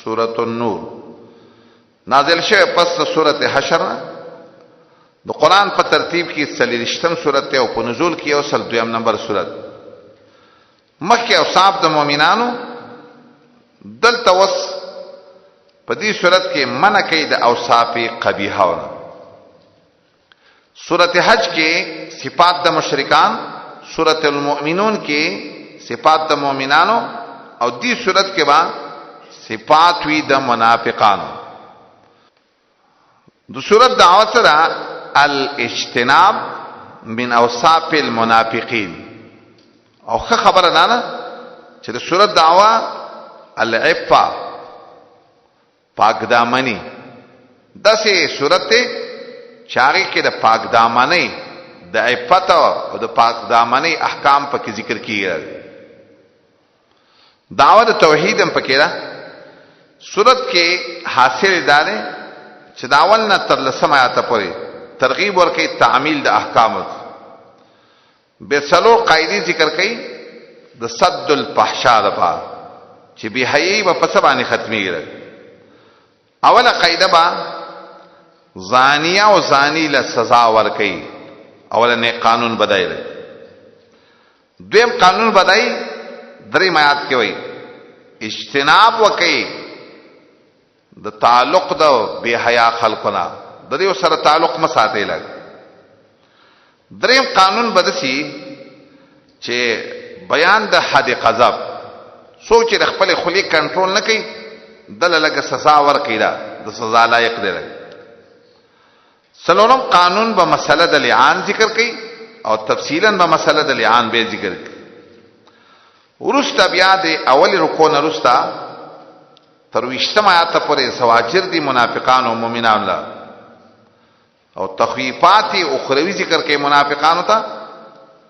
سورۃ النور نازل شوه پس سورۃ حشر. د قران په ترتیب کې 43م سورۃ او په نزول کې یو سل 2 نمبر سورۃ. مکه اوصاف د مؤمنانو دلته وس په دې سورۃ کې منع کوي د اوصاف قبیحه. سورۃ حج کې صفات د مشرکان، سورۃ المؤمنون کې صفات د مؤمنانو او دې سورۃ کې با صفات وی د منافقانو. د سورۃ دعوت سره الاجتناب من اوصاف المنافقین او خبره نه چې د سورۃ دعوا العفه پاک دامنی دسه سورۃ چاغي کې د پاک دامنی د عفت او د پاک دامنی احکام په کې ذکر کیږي. دعوت توحید هم پکې ده. سورۃ کې حاصل دار چې داول نه تر لسم آیات پورې ترغیب ورکړي تعمیل د احکام به څلور قاعده ذکر کړي د صد الفحشاء لپاره چې به حیي په پسبانه ختميږي. اوله قاعده با زانیه او زانی له سزا ورکړي. اولنې قانون بدایي. دویم قانون بدایي درې آیات کې وایي اجتناب وکړي د تعلق د بے حیا خلقنا د دې سره تعلق مساتې لګ. دریم قانون بدسي چې بیان د حد غضب سوچ د خپل خلی کنټرول نه کوي دل لګ سزا ورکړي د سزا لایق دی. سلورم قانون به مسله د لعان ذکر کوي او تفصیلا به مسله د لعان به ذکر کوي. ورسته بیا د اول رکوع نه ورسته تر 20 آیات پورې سواجر دي منافقان او مؤمنان لا او تخویفات اخروی ذکر کوي منافقانو ته.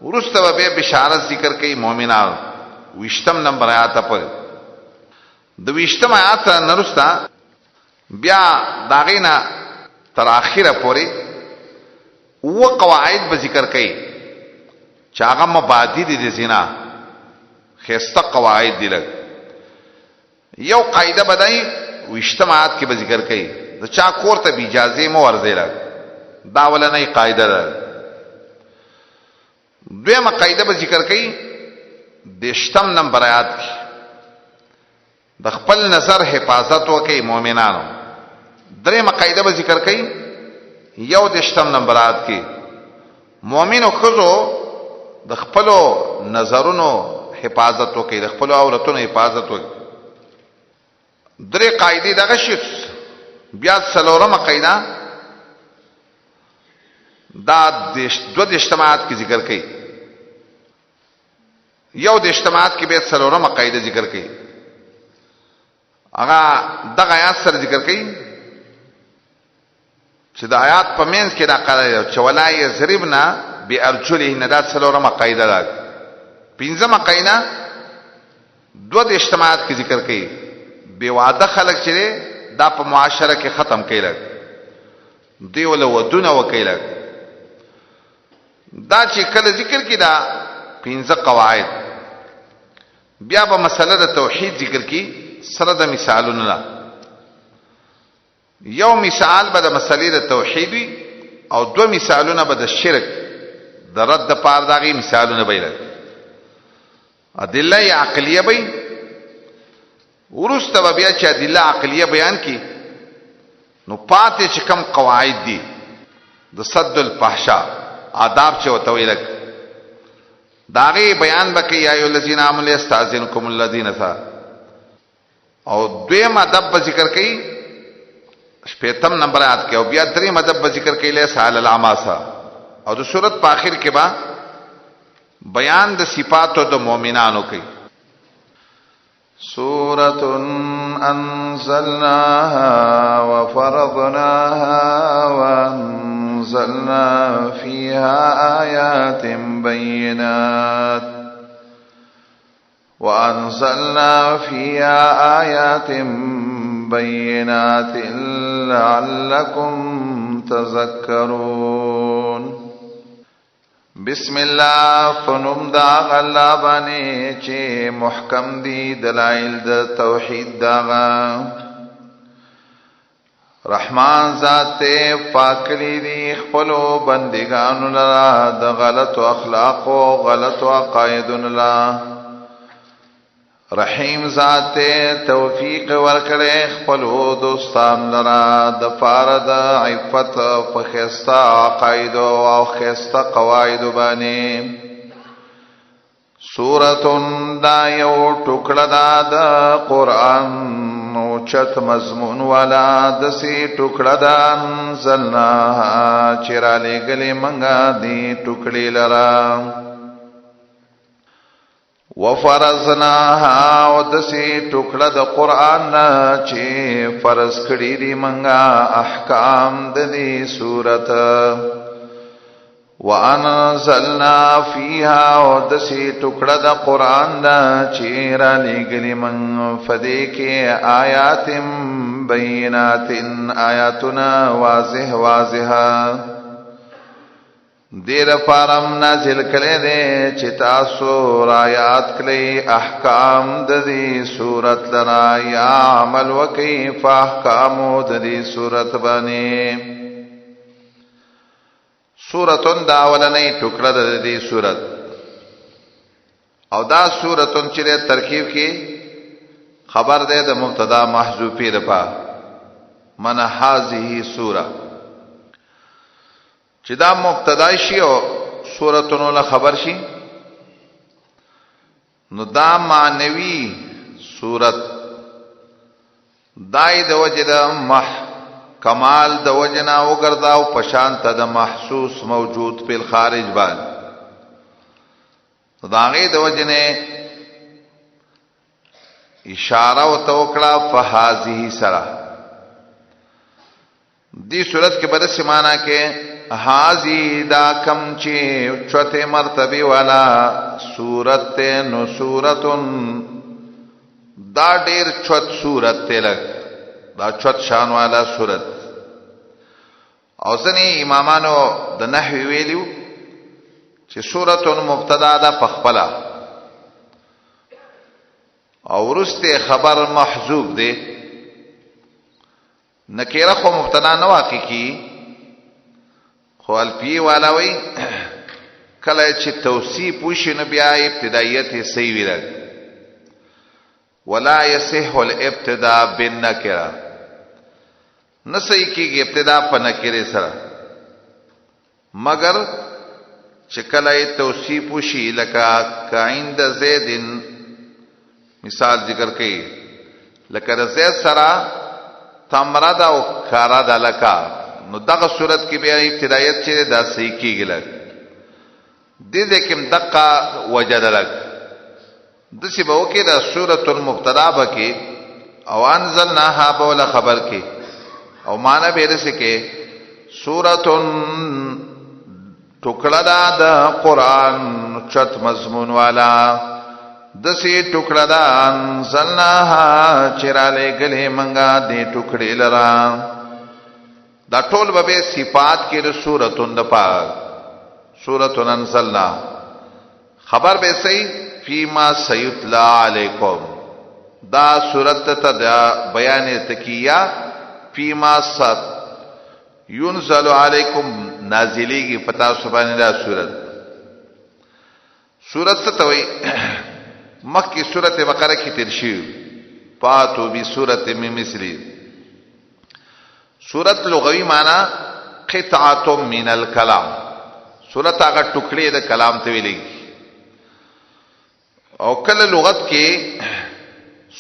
ورسته به بشارت ذکر کوي مؤمنان 20 نمبر آیات پورې. د 20 آیات نه ورسته بیا داغینا تر اخره پورې و قواعد به ذکر کوي چې هغه مبادی دي د زنا خسته قواعد دي. لګ یو قاعده بدای 20 آیات کې به ذکر کوي د چا کور ته به اجازه مو ورځي. لګ دا ولنه قاعده ده. دویمه قاعده به ذکر کوي د 10 نمبر آیات کې د خپل نظر حفاظت وکي مؤمنانو. دریمه قاعده به ذکر کوي یو د 10 نمبر آیات کې مؤمنو خزو د خپل نظرونو حفاظت وکي د خپل عورتونو حفاظت وکي. درې قاعده دغه شی بیا څلورمه قاعده دا د 2 اجتماعات کې ذکر کړي. یو د اجتماعات کې به څلورمه قاعده ذکر کړي. هغه دغه آیات سره ذکر کړي چې د آیات په منځ کې دا قاعده چې ولا یضربنا بارجلهن دا څلورمه قاعده ده. پنځمه قاعده 2 د اجتماعات کې ذکر کړي بے وعده خلق چې دا په معاشره کې ختم کړي دی ول ودونه وکیل. دا چې کله ذکر کړي دا 15 قواعد بیا به مسله د توحید ذکر کړي سره د مثالونو نه. یو مثال به د مسلې د توحید او 2 مثالونه به د شرک د رد پاره دغه مثالونه به ادله عقلیه به ورسته بیا چې ادله عقلیه بیان کی نو پاتې چې کم قواعد دي د صد الفحشاء آداب چې وته ویل داغه بیان بکې یا ایو الذین آمنوا استاذنکم الذین ثا او دویم ادب ذکر کړي 15 نمبر آیات کې او بیا دریم ادب ذکر کړي له سال العماسا او د سورۃ په اخر کې با بیان د صفاتو د مؤمنانو کوي. سورة أنزلناها وفرضناها وأنزلنا فيها آيات بينات لعلكم تذكرون. بسم الله فنوم دا الله باندې چې محکم دي دلائل د توحید داغا رحمان ذات پاکلی دی خپلو بندگانو لرا د غلط اخلاق او غلط عقاید لرا رحیم ذات توفیق ورکړي خپلو دوستان لرا د فارد عفت په خستا عقاید او خستا قواعد باندې سورۃ دا یو ټوکړه د قران چت مضمون والا دسی ټوکړه د انزلنا چراله گلی منګه دی ټوکړي لرا وفرزناها ودسی ټوکړه د قران چې فرض کړی دی منګه احکام د دې سورت وانزلنا فيها ودسی ټوکړه د قران چې را لګلی من فدیکه آیات بینات آیاتنا واضحه دیر پارم نازل کړي دي چې تاسو را یاد کړئ احکام د دې سورت لرا یا عمل وکي احکام د دې سورت باندې سورتون دا ولنې ټوکړه د دې سورت او دا سورتون چې ترکیب کې خبر ده د مبتدا محذوفی ده من هذه سوره چې دا مبتدا شي او سورتونو له خبر شي نو دا معنوي سورت دای د وجه کمال د وجنا وګرځاو پشان ته د محسوس موجود په خارج باندې داغه د وجنه اشاره او توکړه فهذه سرا دی صورت کې بده سمانا کې هاذی دا کم چې چوته مرتبه والا صورت نو صورتن دا ډیر چوت صورت ته لګ دا چوت شان والا صورت او ځنی امامانو د نحوی ویلیو چې صورتن مبتدا ده پخپلا او ورسته خبر محذوف ده نکیره خو مبتدا نه واقع کی خو الفی والا وی کله چې توصیف وشي نو بیا ابتدایت صحیح ویل ولا يصح الابتداء بالنکره نصحی کیږي ابتدا په نکره سره مگر چې کله توصیف وشي لکه کایند زیدن مثال ذکر کړي لکه زید سره تمرد او کارد لکا نو دغه صورت کې بیا ابتدایت چې دا صحیح کیږي لګ دې دې کوم دقه وجد لګ د څه به وکي دا سورۃ المبتدا بکې او انزلناها بولا خبر کې او معنا به رسې کې سورۃ ټوکړه د قران چت مضمون والا دسی ټوکړه د انزلناها چراله گله منګه دې ټوکړې لرا دا ټول به صفات کې د سورۃن د پاک سورۃن انزلنا خبر به صحیح فيما سيتلى عليكم دا سورۃ ته بیان تکیه فيما ست ينزل عليكم نازلېږي پتا سبحان الله سورۃ ته وي مکه سورۃ بقره کې تیر شي پاتو بي سورۃ مثلی سورۃ لغوي معنی قطعه من الكلام سورۃ هغه ټوکړي د کلام ته ویلي او کله لغت کې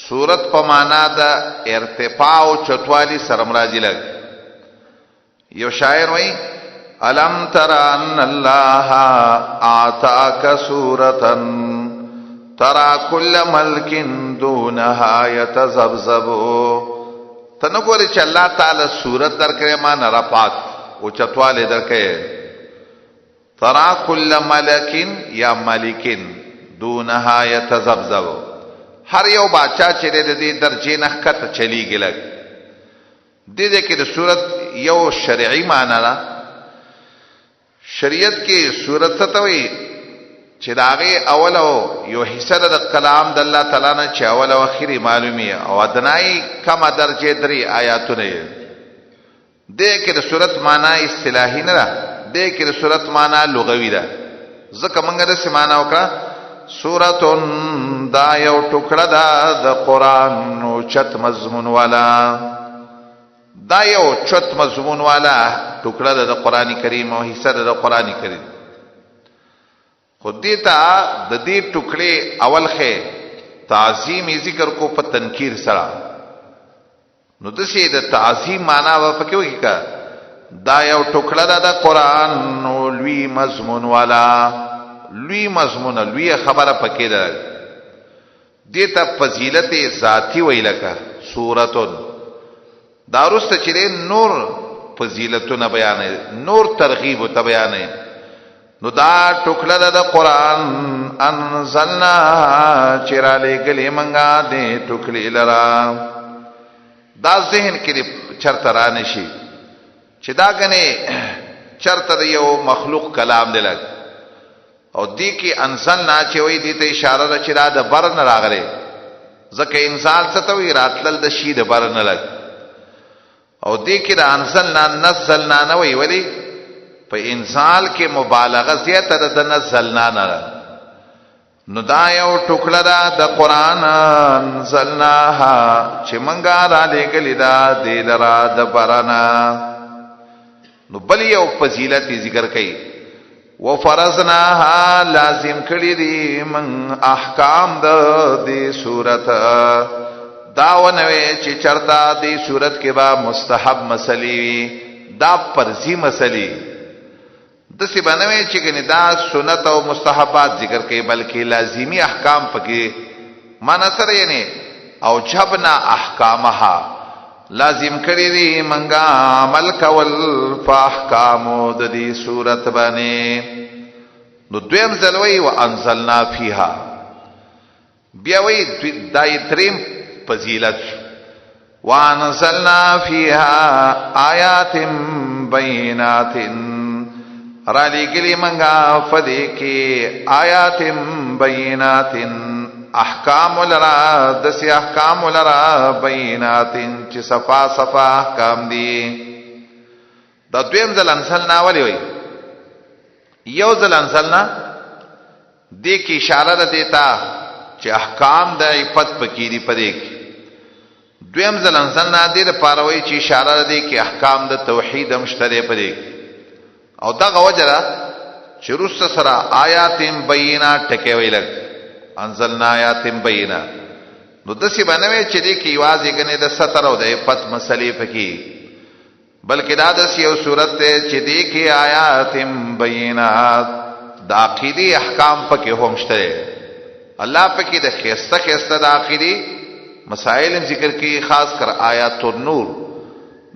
سورۃ په معنا د ارتفاع او چتوالی سره مرادي لګ یو شاعر وایي الم تر ان الله اعطاك سورۃ ترى كل ملك دونها يتذبذب تنګوري چې الله تعالی صورت درکړي ما نه رفعت او چتواله درکړي ترى كل ملك یا ملکن دونها يتذبذب هر یو بادشاہ چې د دې درجه نه کته چلیږي لګ دې کې د صورت یو شرعي معنی ده شریعت کې صورت څه ته وایي چې داغه اول او یو حصہ د کلام د الله تعالی نه چې اول او اخري معلومي او ادنای کم درجه درې آیاتونه دې کې د صورت معنی اصطلاحي نه ده دې کې د صورت معنی لغوي ده ځکه موږ د سمانه وکړه سورتون دا یو ټوکړه ده د قران نو چت مضمون والا دا یو چت مضمون والا ټوکړه ده د قران کریم او حصہ ده د قران کریم خود دیتا د دې ټوکړې اول خې تعظیم ذکر کو په تنکیر سره نو د شه د تعظیم معنا و پکې وکی کا دا یو ټوکړه ده د قران نو لوی مضمون والا لوی مضمون لوی خبره پکې ده دیتا فضیلت ذاتی ویلکه سورتون داروست چې نور فضیلتونه بیانې نور ترغیب او بیانې نو دا ټوکړه د قران انزلنا چراله گلی منګه دې ټوکړي لرا دا ذهن کې چرته را نشي چې دا غنه چرته یو مخلوق کلام دی لګ او دې کې انزلنا چې وې دې ته اشاره ده چې دا د بر نه راغلي ځکه انسان څه ته وی راتلل د شی د بر نه لګ او دې کې دا انزلنا نزلنا نه وی ولی په انزال کې مبالغه زیاته ده د نزلنا نه نو دا یو ټوکړه ده د قران انزلناها چې منګه را لګلې ده د لرا د برنا نو بل یو فضیلت ذکر کړي وفرضناها لازم کړی دي من احکام د دې صورت دا ونوي چې چرتا دې صورت کې با مستحب مسلې دا فرضي مسلې د سی بنوي چې ګنې دا سنت او مستحبات ذکر کوي بلکې لازمی احکام پکې معنا سره یې او جبنا احکامها لازم کړی دي منګه عمل کول په احکامو د دې صورت باندې نو دویم ځلوي وانزلنا فيها بیا وی دای تریم فضیلت وانزلنا فيها آیات بینات را لګلی منګه فدې کې آیات بینات احکام لرا دسی احکام لرا بینات چې صفا صفا احکام دي دا دویم ځل انزلنا ولی وی یو ځل انزلنا دې کې اشاره ده دیتا چې احکام د عفت پکې دي پدې کې دویم ځل انزلنا دې لپاره وی چې اشاره ده کې احکام د توحید مشترک پدې کې او دا غوجرا چې رس سره آیات بینات ټکي ویل انزلنا آیات بینات نو دسی باندې چې دې کې واځي کنه د ستر او د عفت مسلې پکې بلکې دا د یو صورت ته چې دې کې آیات بینات د عقیدی احکام پکې هم شته الله پکې د خسته د عقیدی مسائل ذکر کې خاص کر آیات النور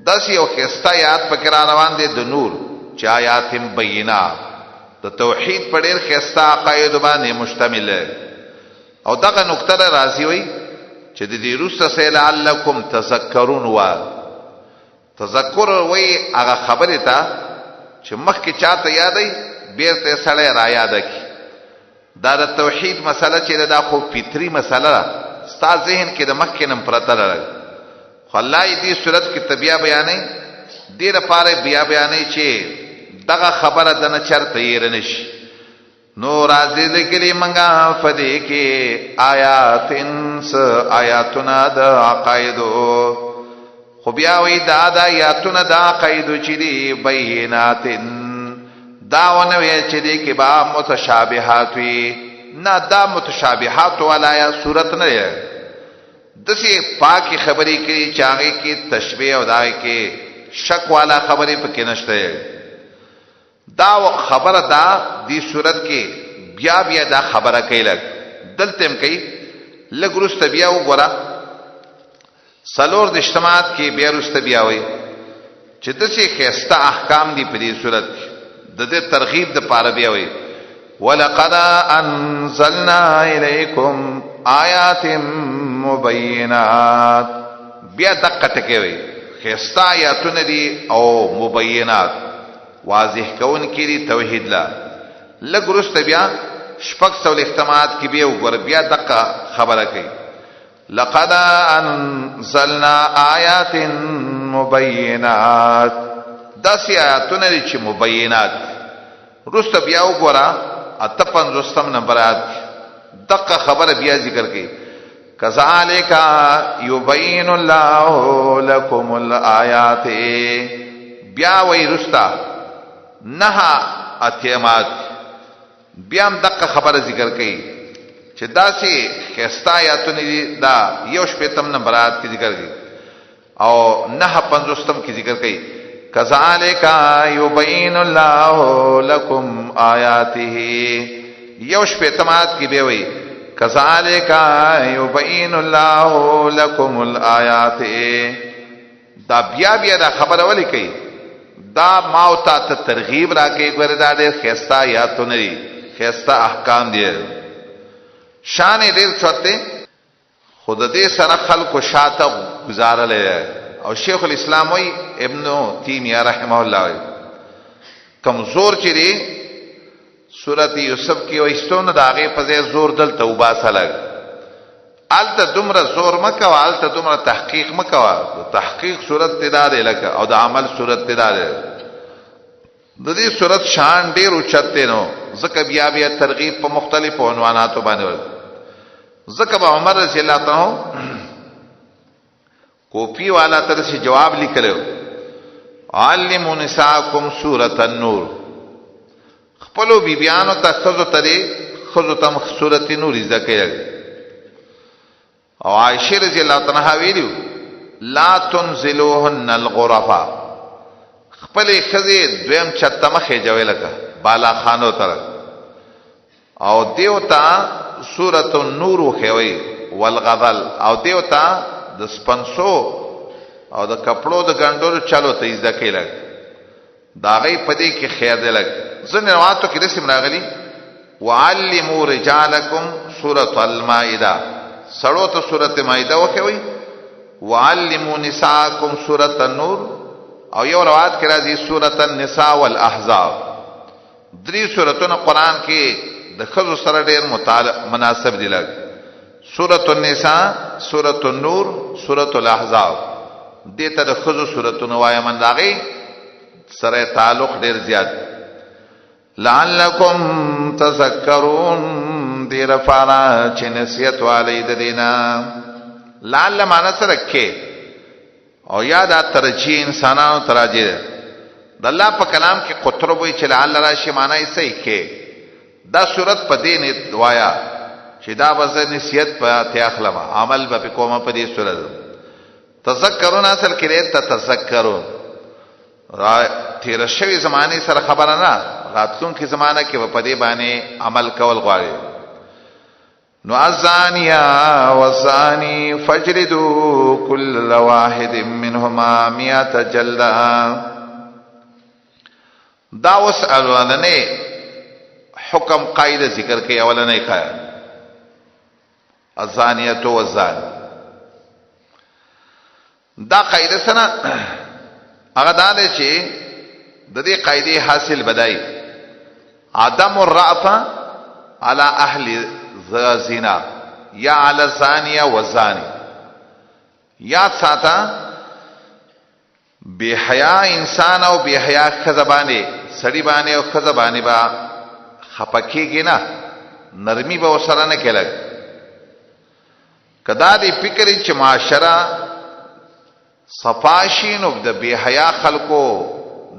دسی یو خسته آیات پکې را روان دي د نور چې آیات بینات د توحید په ډېر خسته عقاید باندې مشتمل او دغه نقطه راځي وي چې د دې روسه سه لعلکم تذکرون وا تذکر وي هغه خبره ته چې مخکې چاته یادای بیرته سړی را یاد کی دا د توحید مسله چې دا خو فطری مسله ستا ذهن کې د مخکې نم پرته راغلی خو الله دې صورت کې تبیا بیانې دې لپاره بیا بیانې چې دغه خبره د نه چرته یې رنشي نو راځي لګلې منګه فدې کې آیات انس آیاتنا د عقایدو خو بیا وی دا د آیاتنا د عقایدو چې دی بینات دا ونوي چې دی کې با متشابهات وي نه دا متشابهات ولا یا صورت نه ده دسی پاکي خبرې کې چاغي کې تشبيه او دای کې شک والا خبرې پکې نشته دا خبره دا دی صورت کې بیا بیا دا خبره کوي لګ دلته هم کوي لګ رست بیا وګوره سلور د اجتماعات کې بیا رست بیا وي چې د څه خسته احکام دی په دې صورت د دې ترغیب د پاره بیا وي ولقد انزلنا الیکم آیات مبینات بیا دقه ټکی وي خسته آیاتونه دي او مبینات واضح کون کړي توحید لا لګرست بیا شپږ سول احتمالات کې بیا وګور بیا دغه خبره کوي لقد انزلنا آیات مبینات داسې آیاتونه دي چې مبینات رست بیا وګوره 55 نمبر آیات دغه خبره بیا ذکر کوي کذالک یبین الله لكم الآیات بیا وی رستا نه اتیمات بیا هم دغه خبره ذکر کوي چې داسې خستا آیاتونه دي دا یو شپږم نمبر آیات کې ذکر کوي او نه 50م کې ذکر کوي کذالک یبین الله لكم آیاته یو شپږم آیات کې به وی کذالک یبین الله لكم الآیات دا بیا دا خبره ولي کوي دا ماوتا ته ترغیب راکې ګوردا دې خستا آیاتونه دي خستا احکام دي شان ډیر چوته خود دې سره خلق شاته گزارل او شیخ الاسلام وی ابن تیمیہ رحمه الله کمزور چری سورۃ یوسف کې وایستونه داغه په ځای زور دل توبه سره آلته دومره زور مکو آلته دومره تحقیق مکو تحقیق صورت تدار لکه او د عمل صورت تدار د دې صورت شان ډیر اوچته نو زکه بیا ترغیب په مختلفو عنواناتو باندې زکه عمر رضی الله تعالی کوپی والا تر سے جواب لیکلو علموا نساءکم سورۃ النور خپلو بیبیانو ته خزو ترې خزو تم سورۃ نور ذکر او عائشہ رضی الله عنها ویلو لا تنزلوهن الغرفا خپل خزه دویم چتمخه جوړلکه بالا خانو تر او دیوتا سورۃ النور خوي والغضل او دیوتا د سپنسو او د کپړو د ګندورو چالو ته ځکه لګ دا غي پدې کې خیر دی لګ ځنه رواتو کې رسم راغلي وعلموا رجالکم سورۃ المائده سړو ته سورۃ مائده وکوي وعلموا نساءکم سورۃ النور او یو روایت کې راځي سورۃ النساء والاحزاب درې سوراتونه قران کې د خزو سره ډېر مناسب دي لګ سورۃ النساء سورۃ النور سورۃ الاحزاب دته د خزو سوراتونه وای من داغي سره تعلق ډیر زیات لعلکم تذکرون دی رفانا چې نصیحت علی د دینا لعل معنا سره کې او یاد ترجی انسانانو تراجه د الله په کلام کې قطرب وی چې لعل راشي معنی صحیح کې دا صورت په دین دوایا چې دا وزه نصیحت په تیاخلم عمل به کومه په دې صورت تذکرون اصل کې ته تذکرون تیر شوی زمانه سره خبره نه راتلون کې زمانہ کې په دې باندې عمل کول غواړي نو الزانیه والزانی فجلدوا كل واحد منهما 100 جلده دا وس اولنه حکم قاعده ذکر کوي اولنه قاعده الزانیه والزان دا قاعده سره هغه دا دی چې د دې قاعده حاصل بدای عدم الرأفه على اهل الزنا یا على الزانيه والزاني یا ساته بے حیا انسان او بے حیا خزبانه سړی باندې او خزبانه با خپکیږي نه نرمي به وسره نه کېلګ کدا دې فکر چې معاشره صفاشین او د بے حیا خلکو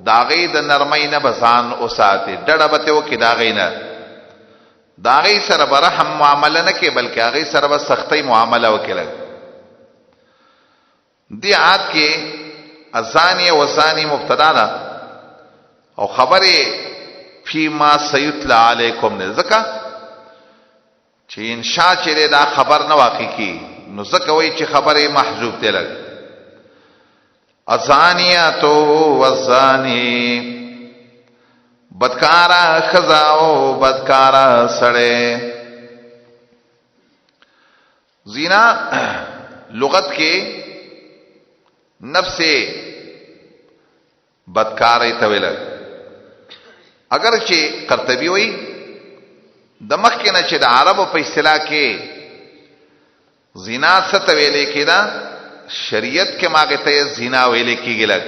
داغې د نرمۍ نه بزان او ساتي ډډه به ته وکي داغې نه داغې سره برحم معامله نه کې بلکې هغه سره به سختۍ معامله وکړي دی عاد کې الزانیه والزانی مبتدا ده او خبره فيما سيتلى عليكم نه ځکه چې انشاء چې دا خبر نه واقع کی نو ځکه وایي چې خبره محذوف دی لګ الزانیه والزانی بدکارا خزاو بدکارا سړې زنا لغت کې نفس بدکارې ته ویل اگر چې قرطبي وایي د مخکې نه چې د عربو په اصطلاح کې زنا څه ته ویلې کېده، شریعت کې ماګه ته زنا ویلې کېږي لګ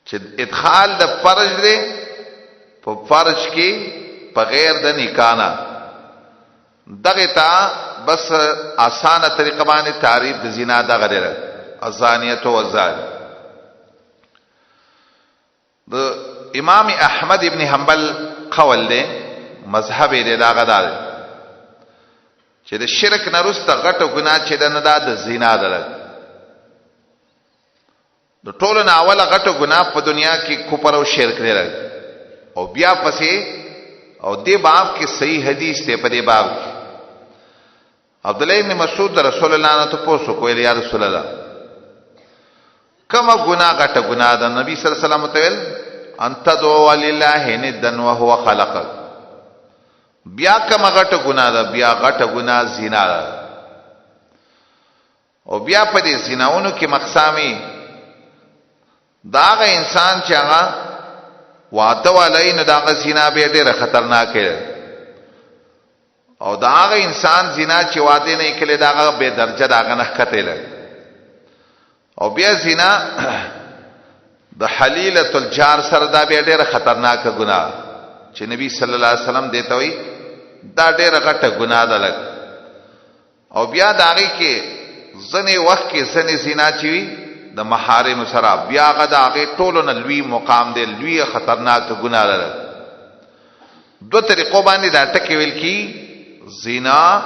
چې ادخال د فرج دی په فرج کې بغیر د نکاح نه، دغه ته بس آسانه طریقه باندې تعریف د زنا دغه دی الزانیه والزانی. د امام احمد ابن حنبل قول دی، مذهب دی دغه دار چې د شرک نه وروسته غټه ګناه چې نه د زنا ده. د ټولو نه اوله غټه ګناه په دنیا کې کفر او شرک دی، او بیا پسې او دې باب کې صحیح حدیث دی په دې باب کې. عبد الله ابن مسعود رسول الله نه تاسو کوی یا رسول الله کما ګناه غټه ګناه ده؟ نبی صلی الله علیه وسلم ته ویل انت دعو لله ندن وهو خلقك. بیا کما غټه ګناه ده؟ بیا غټه ګناه زنا ده. او بیا په دې زناونو کې مقسامي داغه انسان چې هغه واده والای نه داغه زنا به ډیره خطرناک ده، او داغه انسان زنا چې واده نه کړي داغه به درجه داغه نه کته لګ. او بیا زنا د حلیلۃ الجار سره دا به ډیره خطرناک ګناه چې نبی صلی الله علیه وسلم دیته وي دا ډیره غټه ګناه ده لګ. او بیا داغه کې ځنې وخت کې ځنې زنا چې وي د محارم سره، بیا غدا هغه ټولو نه لوی مقام دی، لوی خطرناک ګناه ده. دو طریقو باندې دا ټکی ویل کی زنا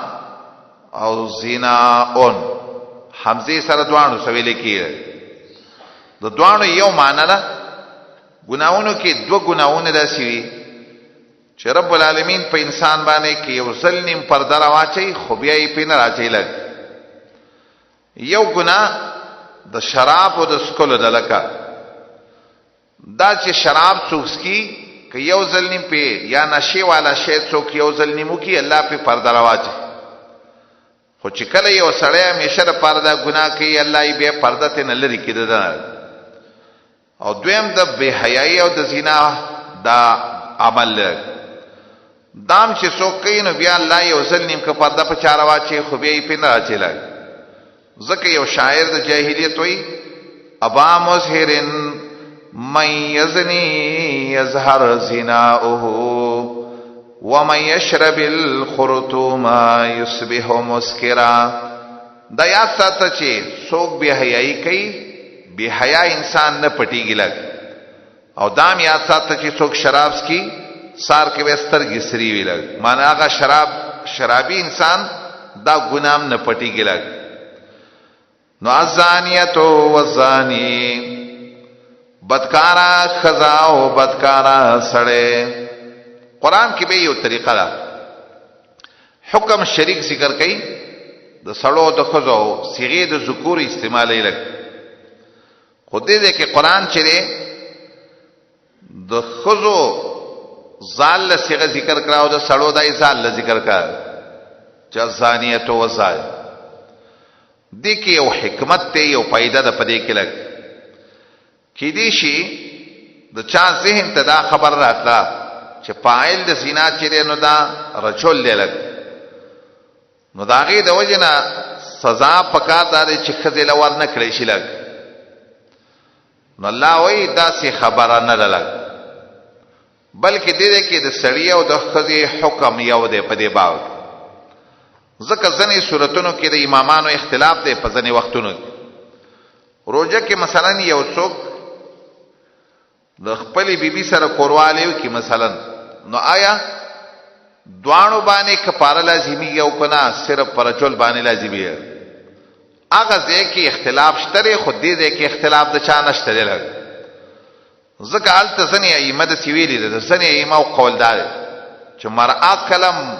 او زناون، حمزه سره دوانو سویل کی د دوانو یو معنی ده. ګناونو کې دو ګناونه داسي وي چې رب العالمین په انسان باندې کې یو ظلم پرده راواچي، خو بیا یې په نه راځي لګ. یو ګناه د شراب او د سکلو د لکه دا چې شراب څوکسکی که یو ظلم په یا نشي والا شی څوک یو ظلمو کې الله په پرده راواچي، خو چې کله یو سړی همیشه د پرده ګناه کوي الله یې بیا پرده ته نه لري کېده. او دویم د بے حیايي او د زنا دا عمل دام چې څوک کوي نو بیا الله یو ظلم که پرده په چاره واچي، خو بیا یې په نه راځي لګ. ځکه یو شاعر د جاهلیت وی ابا مظهرن من یزنی یظهر زناؤه ومن یشرب الخرطوم یصبح مسکرا. دا یاد ساته چې څوک بے حیايي کوي، بے حیا انسان نه پټیږي لګ. او دام یاد ساته چې څوک شراب سکي سار کې وسترګي سری وی لګ، معنی هغه شرابي انسان دا ګنام نه پټیږي لګ. نو الزانیه والزانی، بدکارا خزا او بدکارا سړی. قران کې به یو طریقه ده، حکم شریک ذکر کړي د سړو د خزو صيغه د ذکور استعمالي لګ. خو دې کې قران چې د خزو زال صيغه ذکر کړه او د سړو دای زال ذکر کړه چې الزانیه والزانی. دې کې یو حکمت ته یو فائدہ ده پدې کې لګ. کې دې شي د چا ذهن ته دا خبر راتله چې فاعل د زنا چې نو دا رجل لګ، نو دا غي د وجنه سزا پکار دار چې خزل ور نه کړی شي لګ. نو الله وای دا سي خبره نه لګ، بلکې دې کې د سړی او د خزي حکم یو دی په دې باب. ځکه ځنې صورتونو کې د امامانو اختلاف دی په ځنې وختونو کې. روزه کې مثلا یو څوک د خپل بیبي سره کوروالیو کې مثلا، نو آیا دوانو باندې کفاره لازمي یو کنا صرف پر رجل باندې لازمي؟ هغه ځکه اختلاف شته، خو دې ځکه اختلاف د چا نشته لګ. ځکه الته ځنې ائمه د سویلي ده، ځنې ائمه او قولدار چې مرأه کلم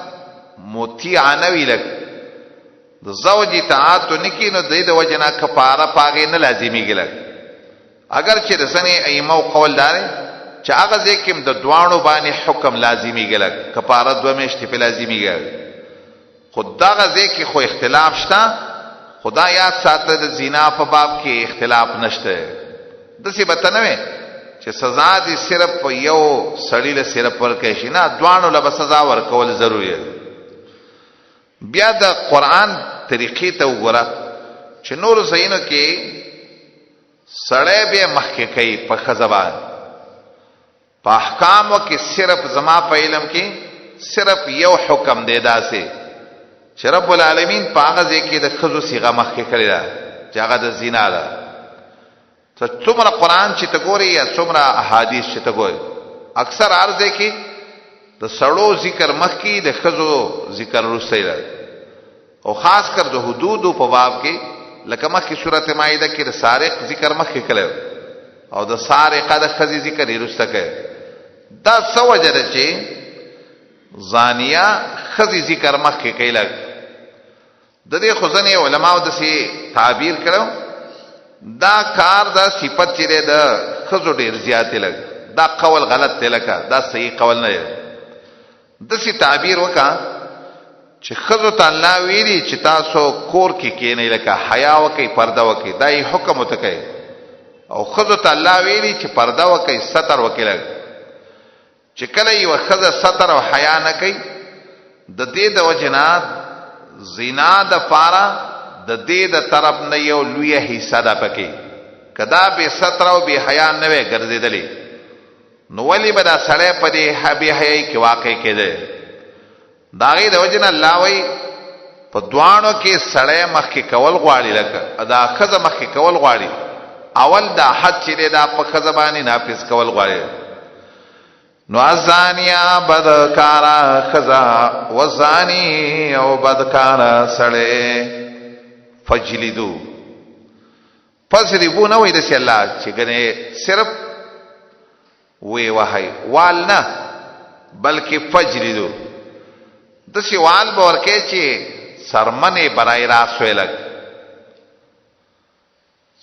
مطیع نوی لک د زوج اطاعت نکی نو د وجنا کفاره پاغه نه لازمی ګلک. اگر چې د سنې ائمه او قول دار چې هغه ځکه د دوانو باندې حکم لازمی ګلک، کفاره دوه میشتې په لازمی ګل. خدای ځکه خو اختلاف شته، خدای ساته د زنا په باب کې اختلاف نشته. د څه بتنوي چې چې سزا دي صرف یو سړی له صرف ورکړي شي نه، دوانو له سزا ورکول ضروري دی. بیا د قران طریقې ته وګوره چې نور زینو کې سړی به مخکې کوي په خزبان، په احکامو کې صرف زما په علم کې صرف یو حکم دی داسې چې رب العالمین په هغه ځای کې د خزو صيغه مخکې کړی ده چې هغه د زنا ده. ته څومره قران چې ته ګوري یا څومره احادیث چې ته ګوري، اکثر عرضه کې د سړو ذکر مخکې د خزو ذکر وروسته ده، او خاص کر د حدود په باب کې لکه مخکې سورته مائده کې د سارق ذکر مخکې کړو او د سارقه د خزي ذکر یې وروسته کړ. دا څه وجه ده چې زانیه خزي ذکر مخکې کوي؟ لګ د دې خزنه علماء د سي تعبیر کړو دا کار دا صفت چې د خزو ډیر زیات لګ، دا قول غلط دی، لکه دا صحیح قول نه دی. د سي تعبیر وکا چې خزو ته الله ویلي چې تاسو کور کې کینې لکه حیا وکي پرده وکي، دا یې حکم وتکي، او خزو ته الله ویلي چې پرده وکي ستر وکي. لګ چې کله یو خزه ستر او حیا نه کوي د دې د وجنا زنا د پارا د دې د طرف نه یو لوی حصہ ده پکې، کدا به ستر او به حیا نه وي ګرځیدلې نو ولی به دا سړی په دې به حیا کې واقع کېده. داغه د وجنا الله وای په دوانو کې سړی مخکې کول غواړي، لکه دا خزه مخکې کول غواړي، اول دا حد چې دا په خزه باندې نافذ کول غواړي. نو ازانیا بدکارا خزا وزانی او بدکارا سړی فجلدو فجلدو نو د سی الله چې ګنه صرف وی وحی وال نه بلکې فجلدو د سی وال به ورکه چې سرمنه برای راس ویلک.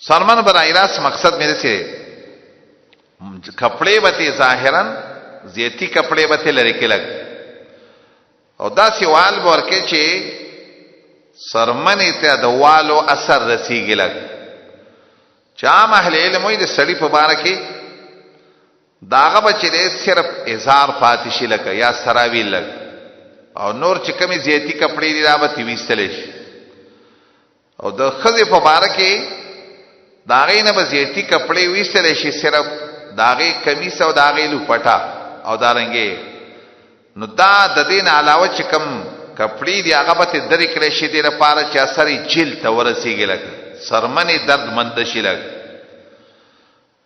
سرمن برای راس مقصد مې ده چې کپڑے بته ظاهرا زیتی کپڑے بته لری کې لګ، او دا سی وال به ورکه چې سرمنه ته د والو اثر رسیږي. لګ چا اهل علم وي د سړی په باره کې داغه بچره صرف اظهار فاتشی لکه یا سراویل لګ، او نور چې کمی زیتی کپڑے دی رابطی ویستلش، او د خزه په باره کې داغه نه به زیتی کپڑے ویستلش صرف داغه کمیس او داغه لوپټا او دارنګي. نو دا د دین علاوه چې کم کپڑے دی هغه به درې کړي شي د لپاره چې اثر جلد ته ورسیږي، لکه سرمنې درد مند شي. لګ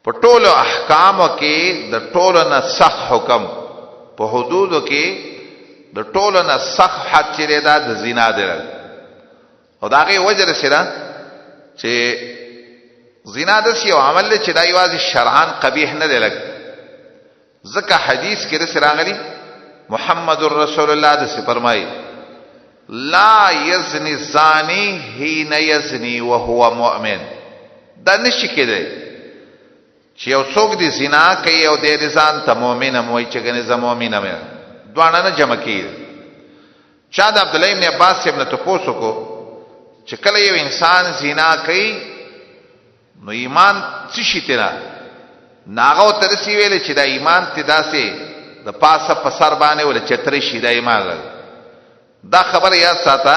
په ټولو احکامو کې د ټولو نه صح حکم په حدودو کې د ټولو نه صح حد چې دا د زنا دی، او داغه وجه سره چې زنا د سی عمل چې دا یوازې شرعاً قبیح نه دی. لګ ځکه حدیث کې رسول راغلی محمد رسول الله د فرمایي لا یزنی الزانی حین یزنی وهو مؤمن. دا نشي کېدی چې یو څوک دی زنا کوي او د ځان ته مؤمن موي چې ګنې زه مؤمن یم، دوانه نه جمع کیږي. چا د عبد الله ابن عباس ابن تپوسو کو چې کله یو انسان زنا کوي نو ایمان څه شي تیرا ناغه ترسي ویل چې دا ایمان تداسه د پاسه په سر باندې ول چتري شي دا ایمان لګ. دا خبر یا ساته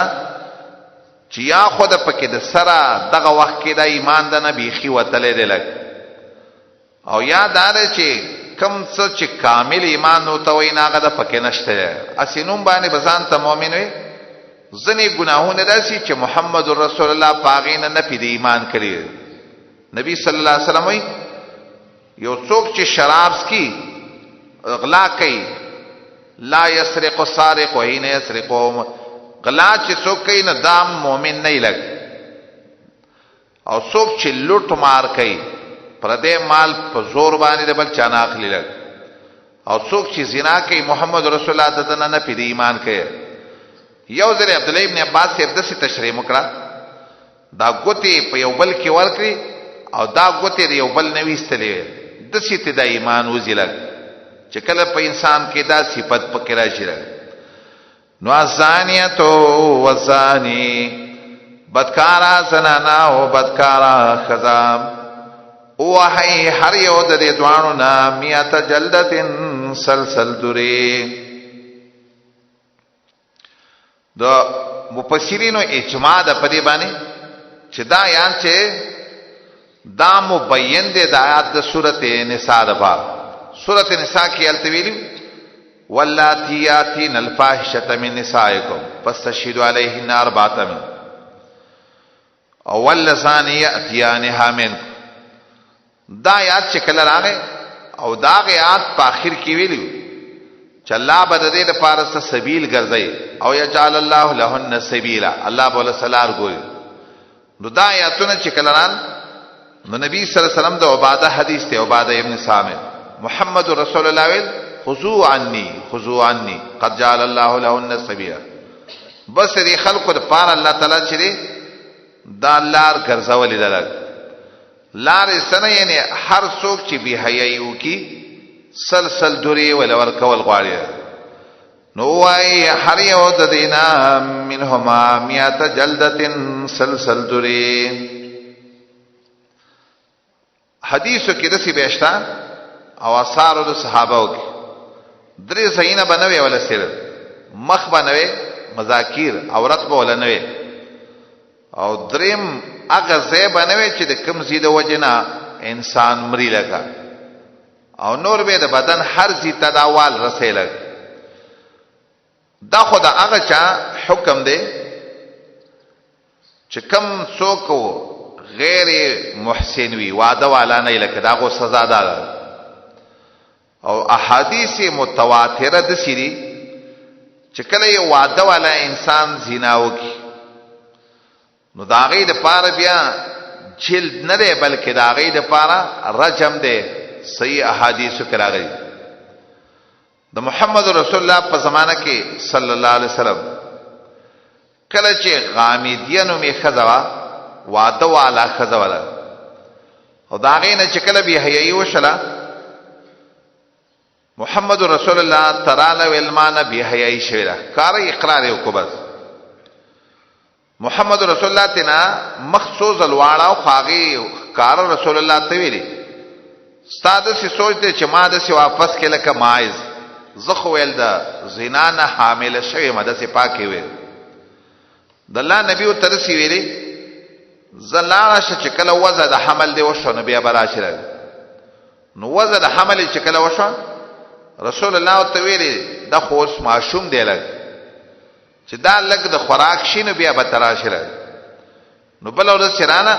چې یا خود پکې د سره دغه وخت کې دا ایمان د نبی خي وتلې دی لګ، او یا دا چې کم څه چې کامل ایمان نو ته وای ناغه د پکې نشته، اسینوم باندې بزان ته مؤمن وي. ځنې ګناهونه داسي چې محمد رسول الله پاغینه نه پی دی ایمان کړی. نبی صلی الله علیه وسلم یو څوک چې شراب سکي غلا کوي لا يسرق السارق وحين يسرق، غلا چې څوک کوي نه دام مؤمن نه لګ، او څوک چې لوټ مار کوي پردې مال په زور باندې د بل چانه اخلي لګ، او څوک چې زنا کوي محمد رسول الله ددن نه پی دی ایمان کوي. یو ځل عبد الله ابن عباس یې داسې تشریح وکړه دا ګوتې په یو بل کې ورکړي او دا ګوتې یو بل نه ویستلې داسې ته د ایمان وځي لګ چې کله په انسان کې دا صفت پکې راشي. نو ازانیتو وزانی بدکارا زنانا او بدکارا خزام وحی هر یو د دې دوانو نا میات جلدتن سلسل دوری. د مفسرینو اجماع د پدې باندې چې دا آیات چې دا مبین دی د آیات د سورته نساء دغه سورته نساء کې التویلی واللاتی یاتین الفاحشه من نسائکم فاستشهدوا علیهن اربعه من او واللذان یاتیانها منکم. دا آیات چې کله راغی او دا آیات په اخر کې ویلو چې الله به د دې لپاره سبیل ګرځي او یجعل الله لهن سبیلا، الله بوله سلار ګوري. نو دا آیاتونه چې کله ران نو نبی صلی الله علیه وسلم د عباده حدیث ته عباده ابن صامت محمد رسول الله ویل خذوا عني قد جعل الله لهن سبیلا. بس دې خلقو د پاره الله تعالی چې دا لار ګرځولې ده. لار سنه یعنی هر څوک چې به حیايو کی سلسل دوری ولور کول غواړي. نو وای هر یو د دینا منهما میات جلدتن سلسل دوری. حدیثو کې دسی بهشتا او اثار د صحابه کې درې زینه بنوي ولا سره مخ بنوي مذاکیر عورت به ولا نوي او دریم هغه ځای بنوي چې د کم زیاده وجنا انسان مری لگا او نور به د بدن هر زی تداوال رسېلګ. دا خدا هغه چا حکم دی چې کم څوک غیر محسن وي واده والا نه لکه دا غو سزا ده. او احادیث متواتره د سری چې کله یو واده والا انسان زنا وکي نو دا غي د پاره بیا جلد نه دی بلکې دا غي د پاره رجم دی. صحیح احادیثو کې راغلي د محمد رسول الله په زمانہ کې صلی الله علیه وسلم کله چې غامیدیانو می خزوا واده والا خزواله او دا غي نه چې کله به حیاي وشله محمد رسول الله تعالی ولمان به حیاي شویلا کار اقرار وکړ. بس محمد رسول الله تنا مخصوص الواړه او خاغي کار رسول الله ته ویلي ستاده سي سوچته چې ما د سی واپس کې لکه مایز زخ ویل دا زنا نه حامل شوی مده سي پاکي ویل د الله نبی او ترسي ویلي زلاله چې کله وزه د حمل دی وشو نبي براشره نو وزه د حمل چې کله وشو رسول الله ته ویلي د خوش معشوم دی لګ چې دا لګ د خوراک شینو بیا به تراشره نو بل ورځ چرانه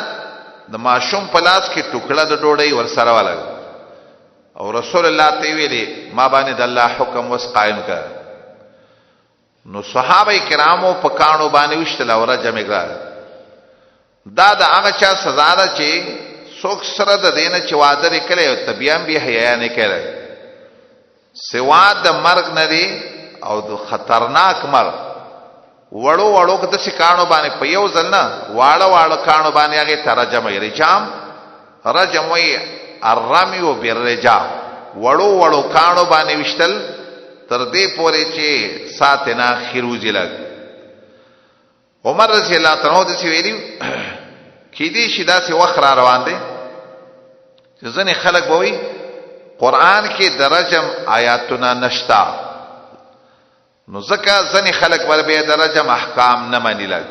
د معشوم په لاس کې ټوکړه د ډوډۍ ورسره ولګ او رسول الله ته ویلي ما باندې د الله حکم وس قائم کړ. نو صحابه کرامو په کانو باندې وشتل او رجم کړ. دا د هغه چا سزا ده چې څوک سره د دینه چې واده وکړي او تبيان به حیا نه کړي سوا د مرګ نه دی او د خطرناک مرګ وړو وړو کته سي کانو باندې په یو ځل نه واړه واړه کانو باندې هغه ترجمه یې رجام رجم وی الرمی بالرجام وړو وړو کانو باندې وشتل تر دې پورې چې ساتنا خروج لګ. عمر رضی الله تعالی عنہ ویلي کې دې شیدا سي وخر روان دي ځنې خلک بوي قران کې درجم آیاتونه نشتا نو زکه ځنې خلک ور به درجم احکام نه مانی لګ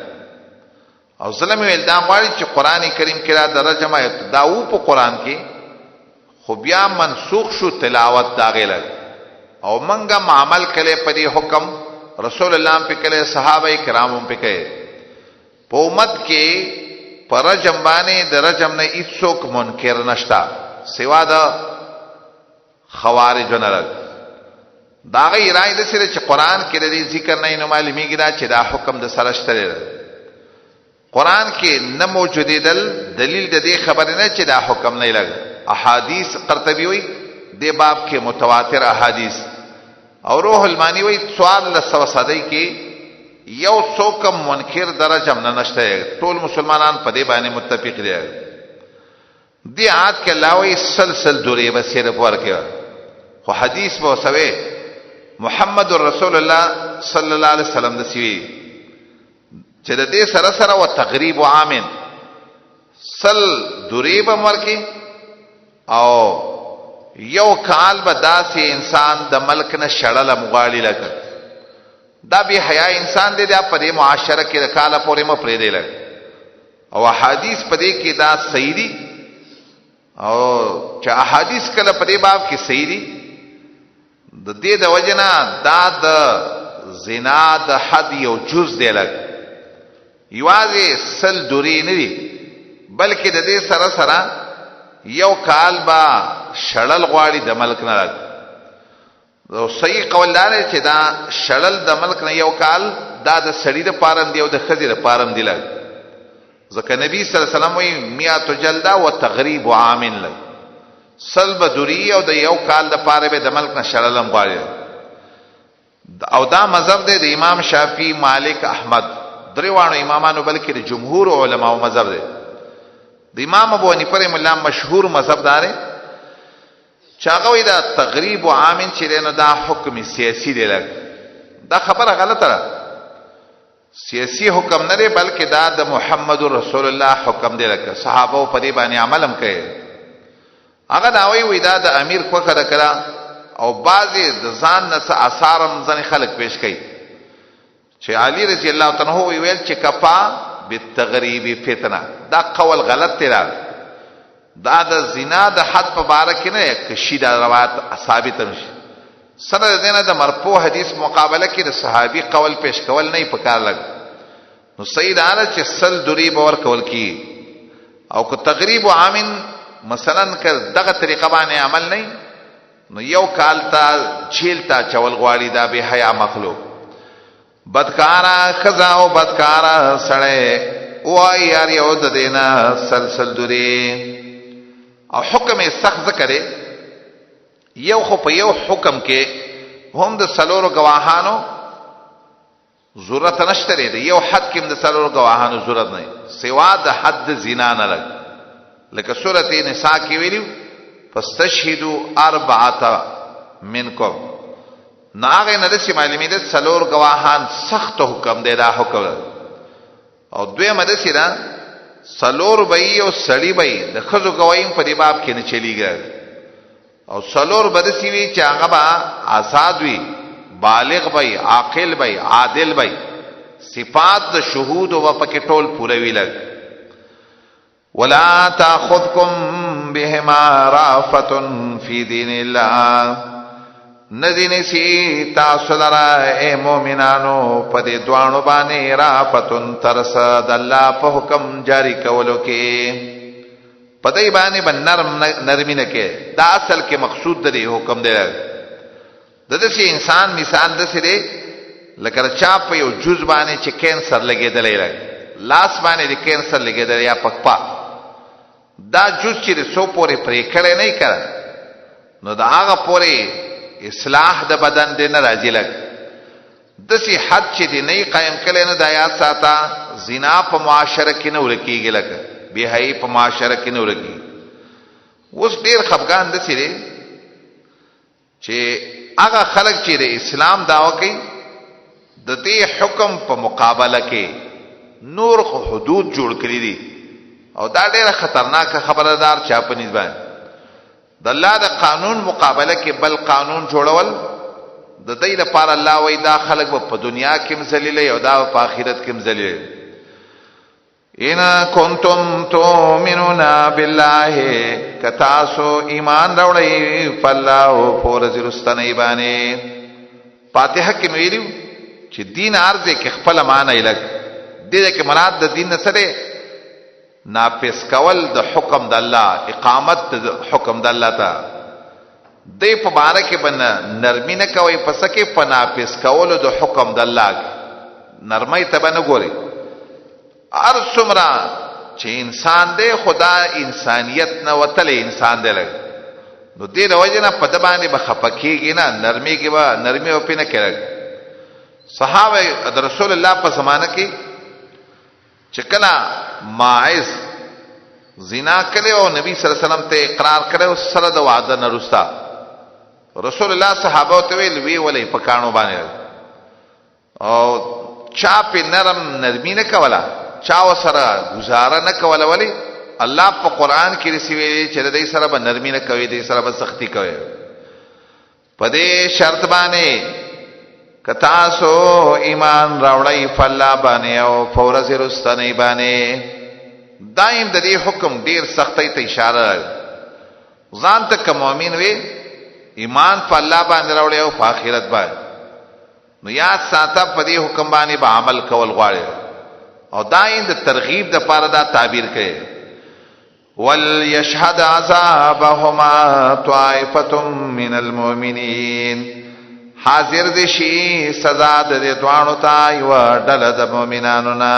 او ظلم ویل دا غواړي چې قران کریم کې را درجم آیات دا او په قران کې خو بیا منسوخ شو تلاوت دا غیل او منګه عمل کړي په دې حکم رسول الله په کړي صحابه کرامو په کړي په امت کې پر جمبانه درجم نه هیڅوک منکر نشتا سوا دا خوارج نه لګ. دا غي رائے د سره چې قران کې د ذکر نه نو معلومیږي دا چې دا حکم د سره شته قران کې نه موجودې دلیل د دې خبر نه چې دا حکم نه لګ. احادیث قرطبی وی د باب کې متواتر احادیث او روح المانی وی سوال لسو صدای کې یو څوک منکر درجه نه نشته ټول مسلمانان په دې باندې متفق دي. دی آیات کې الله وی سلسل دوری به صرف ورکه خو حدیث به وسوي محمد رسول الله صلی الله علیه وسلم د سوي چې د دې سره سره او تقریب عامن سل دوری به ورکه او یو کال به داسې انسان د ملک نه شړله مغواړي لکه دا بې حیا انسان دی دا په دې معاشره کې د کاله پورې مه پرېږدی لکه او احادیث په دې کې دا صحیح دي او چې احادیث کله په دې باب کې صحیح دي د دې د وجه نه دا د زنا د حد یو جز دی لکه یوازې سل دوری نه دي بلکې د دې سره سره یو کال با شړل غواړي د ملک نه لګ او صحیح قول دی چې دا شړل د ملک نه یو کال دا د سړي د پارم دی او د خزي د پارم دی لګ ځکه نبی صلی الله علیه وسلم وی 100 جلده و تغریب عام لګ سلب دوری او د یو کال د پاره به د ملک نه شړلم غواړي او دا مذهب دی د امام شافعی مالک احمد دریوانو امامانو بلکې د جمهور علماو مذهب دی د امام ابو حنیفه رحمه الله مشهور مذهب دار چاغوی دا تغریب عامن چې نو دا حکم سیاسی دی لګ دا خبره غلطه ده سیاسی حکم نه دی بلکې دا د محمد رسول الله حکم دی لګ صحابه په دې باندې عملم کوي هغه دا وی دا د امیر خو کړه او بعضی د ځان نه اثارم ځنې خلق پیش کوي چې علی رضی الله تعالی عنہ ویل چې کفا بالتغریب فتنه دا قول غلط دی دا د زنا د حد په باره کې نه کشي دا روایت ثابت نشي سره دینه د مرفوع حدیث مقابله کې د صحابي قول پیش کول نه پکار لګ نو صحیح دا چې سل دوری باور کول کی او که تغریب عامن مثلا که دغه طریقه باندې عمل نه نو یو کال تا جیل تا چول غواړي دا به حیا مخلوق بدکارا خزا او بدکارا سړی وای یار یو د دینا سلسل دوری او حکم سخت ذکره یو خو په یو حکم کې هم د سلورو گواهانو ضرورت نشته دی یو حد کې د سلورو گواهانو ضرورت نه سوا د حد زنا نه لګ لکه سورته نساء کې ویلو فاستشهدوا اربعه منکم ناغه نه د معلومې د سلور گواهان سخت حکم دی دا حکم او دوی مده دا سلور بئی او سړی بئی د خزو گوایم په دی باب کې نه چلیږي او سلور بده سی وی چې هغه با آزاد وی بالغ بئی عاقل بئی عادل بئی صفات د شهود او پکې ټول پوره وی لګ ولا تاخذكم بهما رافه في دين الله ندین سی تاسو لرا اے مومنانو په دې دوانو باندې رافتن ترس د الله په حکم جاری کولو کې په دې باندې نرمی نه کې دا اصل کې مقصود د دې حکم دی د دې انسان مثال د سره لکه چا په یو جز باندې چې کینسر لګیدلې لاس باندې د کینسر لګیدل یا پکپا دا جز چې سو پورې پرې کړي نه کړ نو دا هغه پورې اصلاح د بدن دې نه راځي لګ دسی حد چې دې نه قائم کړي نه د آیات ساته زنا په معاشره کې نه ورکیږي لګ بهای په معاشره کې نه ورکی اوس ډیر خفقان د سره چې هغه خلک چې د اسلام داوا کوي د دې حکم په مقابله کې نور حدود جوړ کړی دي او دا ډیره خطرناک خبردار چا په نسبت د الله د قانون مقابله کې بل قانون جوړول د دې لپاره الله وای دا خلک په دنیا کې مذلیل او دا په آخرت کې مذلیل ان کنتم تؤمنون بالله کتاسو ایمان راوړی فالله فورز رستنی باندې فاتحه کې ویلو چې دین ارزه کې خپل معنی لګ دې کې مراد د دین سره نافذ کول د حکم د الله اقامت د حکم د الله ته دې په باره کې بن نرمی نه کوي پس کې په نافذ کول د حکم د الله نرمۍ ته بنه ګوري ار څومره چې انسان دی خدا انسانیت نه وتل انسان دی لګ نو دې د وجنه په د باندې بخپکیږي نه نرمي کې به نرمي او پینه کړه صحابه د رسول الله په زمانه کې چې کله ماعز زنا کړي او نبی صلی الله علیه وسلم ته اقرار کړو سره د وعده نه رستا رسول الله صحابه ته وی ولې پکانو باندې او چا په نرم نرمي نه کوله چا وسره گزاره نه کوله ولی الله په قران کې رسوي چې د دې سره به نرمي نه کوي، د دې سره به سختی کوي. په دې شرط باندې کتا سو ایمان راوړی فلا باندې او فورز رستنی باندې. دایم د دې حکم ډیر سختۍ ته اشاره ځان ته کومین وي ایمان په الله باندې راوړی او په آخرت باندې، نو یاد ساته په دې حکم باندې به عمل کول غواړي. او دایم د ترغیب د پاره دا تعبیر کړي وليشهد عذابهما طائفة من المؤمنین. حاضر دي شي سزا د دوانو ته یو ډله د مؤمنانو نه.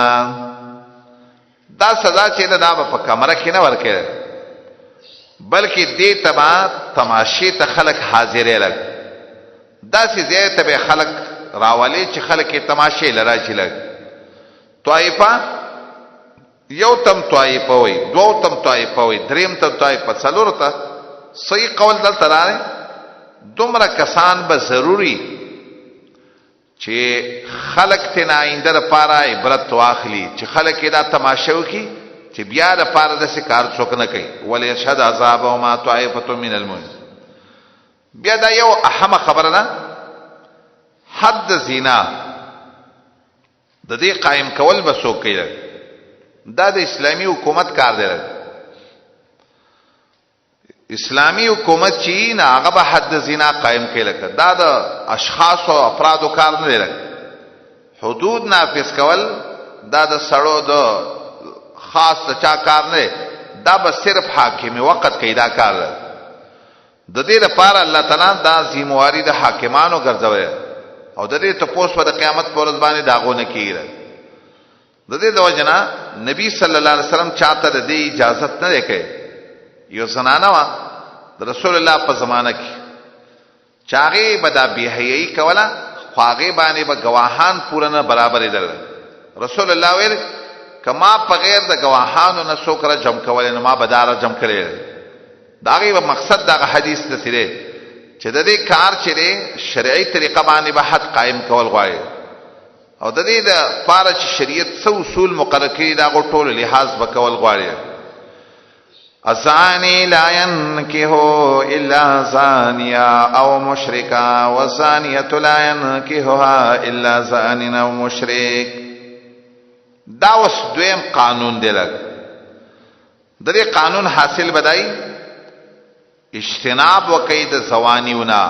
دا سزا چې دا په کمره کې نه ورکړي بلکې دې تبا تماشې ته خلق حاضرې لګ. دا چې زه ته خلق راولي چې خلق یې تماشې لراځي لګ. طائفه یو تم طائفه وي، دو تم طائفه وي، دریم تم طائفه، څلور ته صحیح قول دلته راځي. دومره کسان به ضروري چې خلق ته نه آینده لپاره عبرت واخلي، چې خلق یې دا تماشه وکړي چې بیا لپاره د کار څوک نه کوي. وليشهد عذابهما طائفة من المؤمنین. بیا دا یو اهمه خبره ده، حد زنا د دې قائم کول به څوک کوي؟ دا د اسلامی حکومت کار دی. اسلامی حکومت چې نه هغه به حد زنا قائم کوي، لکه دا د اشخاص او افرادو کار نه دی. حدود نافذ کول دا د سړو د خاص د چا کار نه، دا به صرف حاکم وقت کوي دا کار. د دې لپاره الله تعالی دا ذمہواری د حاکمانو ګرځوي او د دې تپوس په قیامت پر ورځ باندې داغونه کیږي. د دې د وجنه نبی صلی الله علیه وسلم چاته د دې اجازه نه ورکړي. یو زنانه وا د رسول الله په زمانه کې چاغي بدا بهایي کوله، خواغه باندې به گواهان پورنه برابرې دل. رسول الله ویل کما په غیر د گواهانو نه څوک را جمع کول نه ما بدار جمع کړي. داغه مقصد دغه حدیث د سره چې د دې کار چې شرعي طریقه باندې به حد قائم کول غواړي او د دې د فارج شریعت څو اصول مقرر کړي دا غوټول لحاظ وکول غواړي. الزانی لا ينكح الا زانیا او مشرکا والزانیه لا ينكحها الا زان او مشرک. دا وس دویم قانون دی. لګ د دې قانون حاصل بدای اجتناب وکید زوانیونا،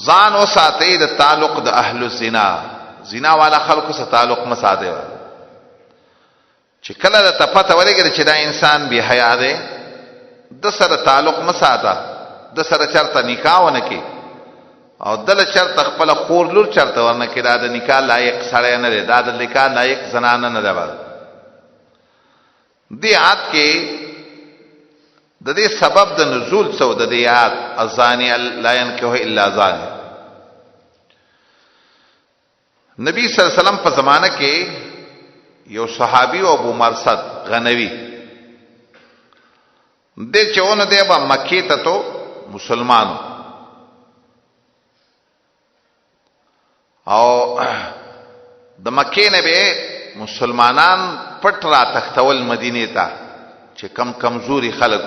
ځان وساتئ د تعلق د اهل الزنا، زنا والا خلکو سره تعلق مساده. چې کله د تپته ولګي چې دا انسان به حیا دی د سره تعلق مساده، د سره چرته نکاح ونه کی او دل چرته خپل خور لور چرته ورنه کی، دا د نکاح لایق سړی نه دی، دا د نکاح لایق زنانه نه ده. دی عاد کې د دې سبب د نزول څو د دې آیات الزانی لا ينكح الا زان. نبی صلی الله علیه وسلم په زمانه کې یو صحابي او ابو مرصد غنوی د چېونه دی به مکې ته تو مسلمانو او د مکې نه به مسلمانان پټ را تختول مدینه ته چې کم کمزوري خلک.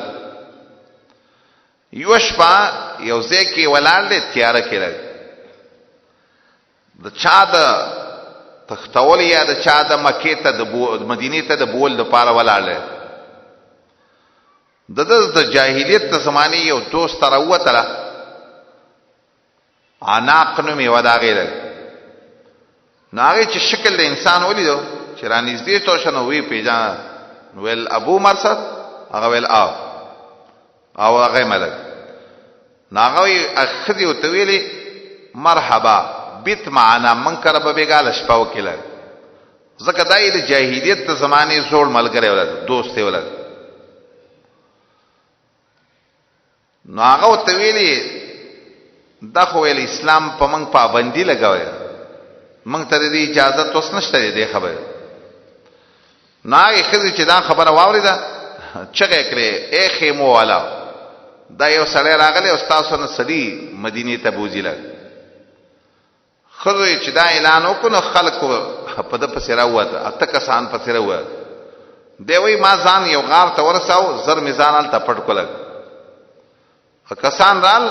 یو شپه یو ځای کې ولاړل تیار کړل، د چا د تختول یا د چا د مکې ته د مدینه ته د بول د پاره ولاړل. د جاهلیت د زمانه یو دوست راوته عناق نومي ودا غیره ناغه چې شکل د انسان ولیدو چې را نږدې تو شنو وی پیژان ویل ابو مرصد، هغه ویل او هغه ملک ناغه اخذي او تویلی مرحبا بیت معنا منکر به بیګال شپاو کله. زکه دای د جاهلیت د زمانه زوړ ملګری ولر دوست دی ولر. ناغه تویلی دا خو ویل اسلام په موږ پابندي لګوي، موږ ته د اجازه توس نشته دی خبره. ناغه خزي چې دا خبره واوریده چغه کړي اے خیمو والا دا یو سړی راغلی استاد سره سړي مدینه ته بوزیل. خزي چې دا اعلان وکړو خلکو په د پسې راوته اته کسان پسې راوته. دی وی ما ځان یو غار ته ورساو، زر می ځان هلته پټ کړل. کسان رال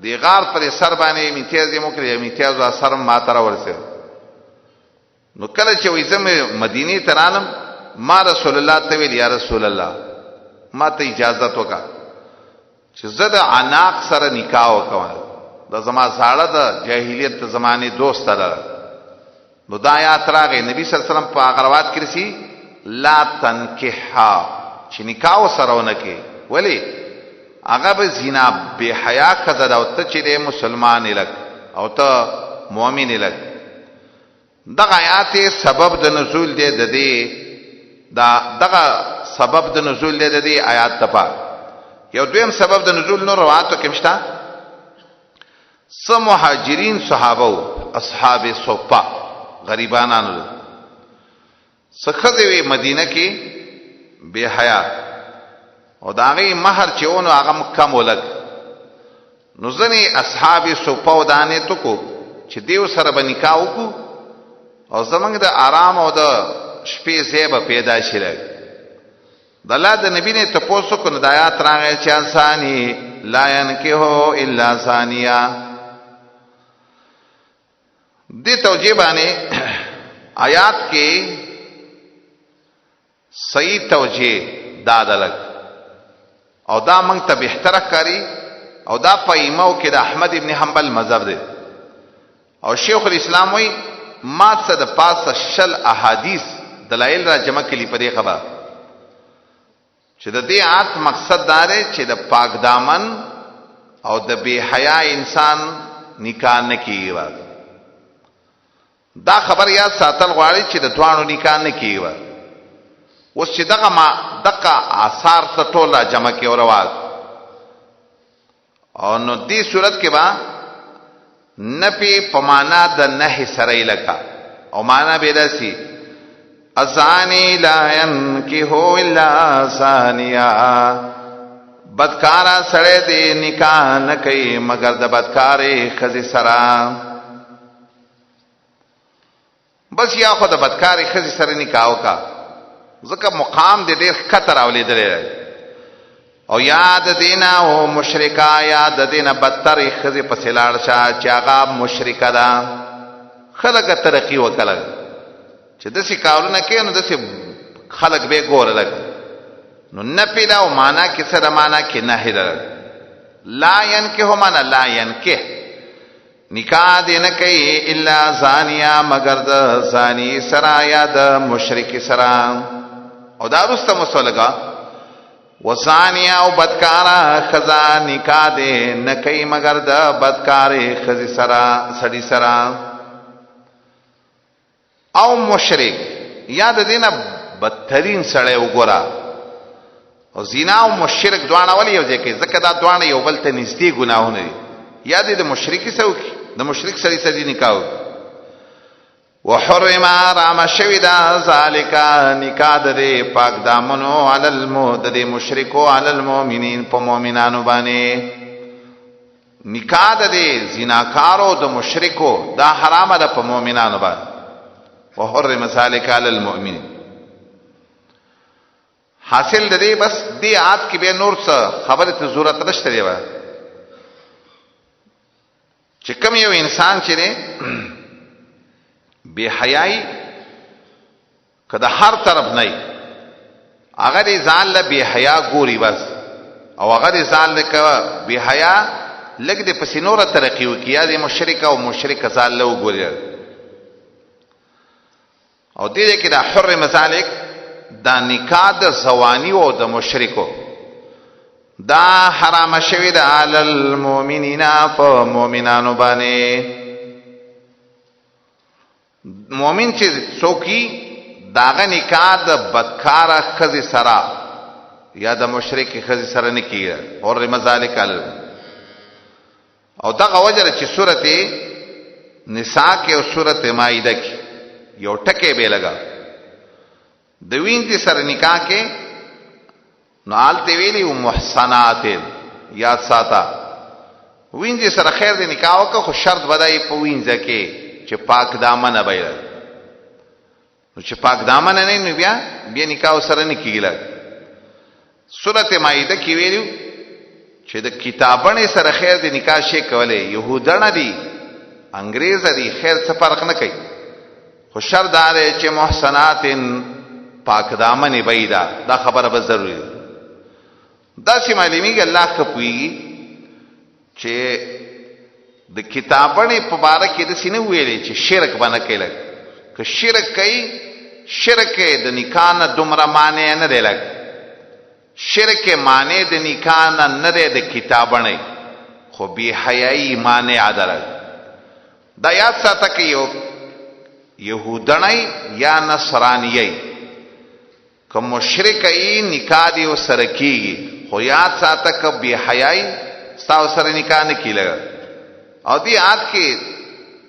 دی غار پر سر باندې امتیاز یې مو کړی، امتیاز اثر ما ته راورسېد. نو کله چې وې زم مدینه ته رالم، ما رسول الله ته ویل یا رسول الله ما ته اجازه وکړه چې زه د عناق سره نکاح وکړم. دا زما زاړه د جاهلیت د زمانه دوست لره. نو دا آیات راغی، نبی صلی الله علیه وسلم په هغه روایت کې رسی لا تنکحها، چې نکاح سره ونه کې. ولی هغه به زنا به حیا کزدا او ته چې د مسلمان الک او ته مؤمن الک. دغه آیات سبب د نزول دی د دې دغه سبب د نزول دی د دې آیات ته. یو دویم سبب د نزول نور روایتو کې مشته. سم مهاجرین صحابه اصحاب صفه غریبانانو سخذوی مدینه کې بے حیا او داغي مہر چېونو هغه کم ولګ. نو ځنې اصحاب صفه ودانه تو کو چې دیو سره به نکاح وکړو او زمنګ د آرام او د شپې زیبه پیدا شي. د الله د نبی نه تاسو کو هدایت راغی چې انساني لا ينكحو الا ثانيه. دې توجیه باندې آیات کې صحیح توجیه دادلک او دا موږ ته بهتره کاری او دا په ایمو کې د احمد ابن حنبل مذهب دی. او شیخ الاسلام وی ما څه د پاسه شل احادیث دلایل را جمع کړي په دې خبره چې د دې آیات مقصد دا دی چې د پاک دامن او د بے حیا انسان نکاح نه کیږي. دا خبر یاد ساتل غواړي چې د دوانو نکاح نه کیږي. اوس چې دغه آثار ته ټوله جمع کې ورواز او نو دې صورت کې با نفي په معنا د نه سره لکا او معنا به داسي ازانی لا ينكحو الا ثانيه. بدکارا سره دې نکاح نه کوي مگر د بدکارې خزي سره. بس یا خو د بدکارې خزي سره نکاح وکا ځکه مقام دې ډېر خطر اولیدل. او یاد دینا او مشرکا یاد دینا بدتر خزي په سلاړ شه چې هغه مشرکا ده. خلک ترقی وکړه چې دسی کارونه کوي نو دسی خلق به ګور لګ. نو نه پیدا او معنا کې سره معنا کې نه هدر. لا ينكح معنا لا ينكح نکاح دې نه کوي الا زانیه مگر د زانی سره یا د مشرک سره. او دا رسته مسولګه وزانیه او بدکارا خزا نکاح دې نه کوي مگر د بدکارې خزي سره سړي سره او مشرک. یاد دینه بدترین سړی وګورا. او زنا او مشرک دواړه ولې یو ځای کې ځکه دا دواړه یو بل ته نږدې ګناهونه دي. یاد دې د مشرکی سره د مشرک سړي سره نکاح وحرم رام شویدا ذالک نکاح د پاک دامنو علی المؤمنین د مشرکو علی المؤمنین په مؤمنانو باندې. نکاح د زناکارو د مشرکو دا حرام ده په مؤمنانو باندې. وحرم ذالک علی المؤمنین. حاصل د دې بس دې آیات کې به نور څه خبره ته ضرورت نشته دی چې کوم یو انسان چې دی بے حیائی کده هر طرف نه هغه دې ځان له بے حیا ګوري بس او هغه دې ځان له بے حیا لګ دې پس نور ترقی وکیا دې مشرک او مشرک ځان له ګوري. او دې کې دا حرم ذالک دا نکاح د زوانی او د مشرکو دا حرام شوی د علی المؤمنین فمؤمنانو باندې. مؤمن چې څوکي داغه نکاح د بدکار خزي سره یا د مشرک خزي سره نه کیږي. اور مذالک او دغه وجه چې سورته نساء کې او سورته مائده کې یو ټکي به لگا د وینځ سره نکاح کې نو آلته ویلی محصنات یا ساتا وینځ سره خیر د نکاح وکړه خو شرط بدای په وینځ کې چې پاک دامن به نو چې پاک دامن نه نو بیا نکاح سره نه کیږي. سورته مائده کې ویلو چې د کتابونو سره خیر د نکاح شي کوله، يهودانه دي انګريز دي، خیر څه فرق نه کوي. خو شر دا دی چې محسنات پاک دامن بيدا، دا خبره به ضروري ده. دا چې معلومیږي الله خپوي چې د کتابونو په باره کې د سینې ویلي چې شرک باندې کوي. که شرک کوي، شرک د نکاح نه دومره معنی نه دی لګ، شرک معنی د نکاح نه دی د کتابونو، خو بی حیايي معنی عدالت. دا یاد ساته کې یو يهودنی یا نصرانیی که مشرک ای نکاح دی سره کیږي، خو یاد ساته که بی حیايي ستا سره نکاح نه کیږي. او دی یاد کې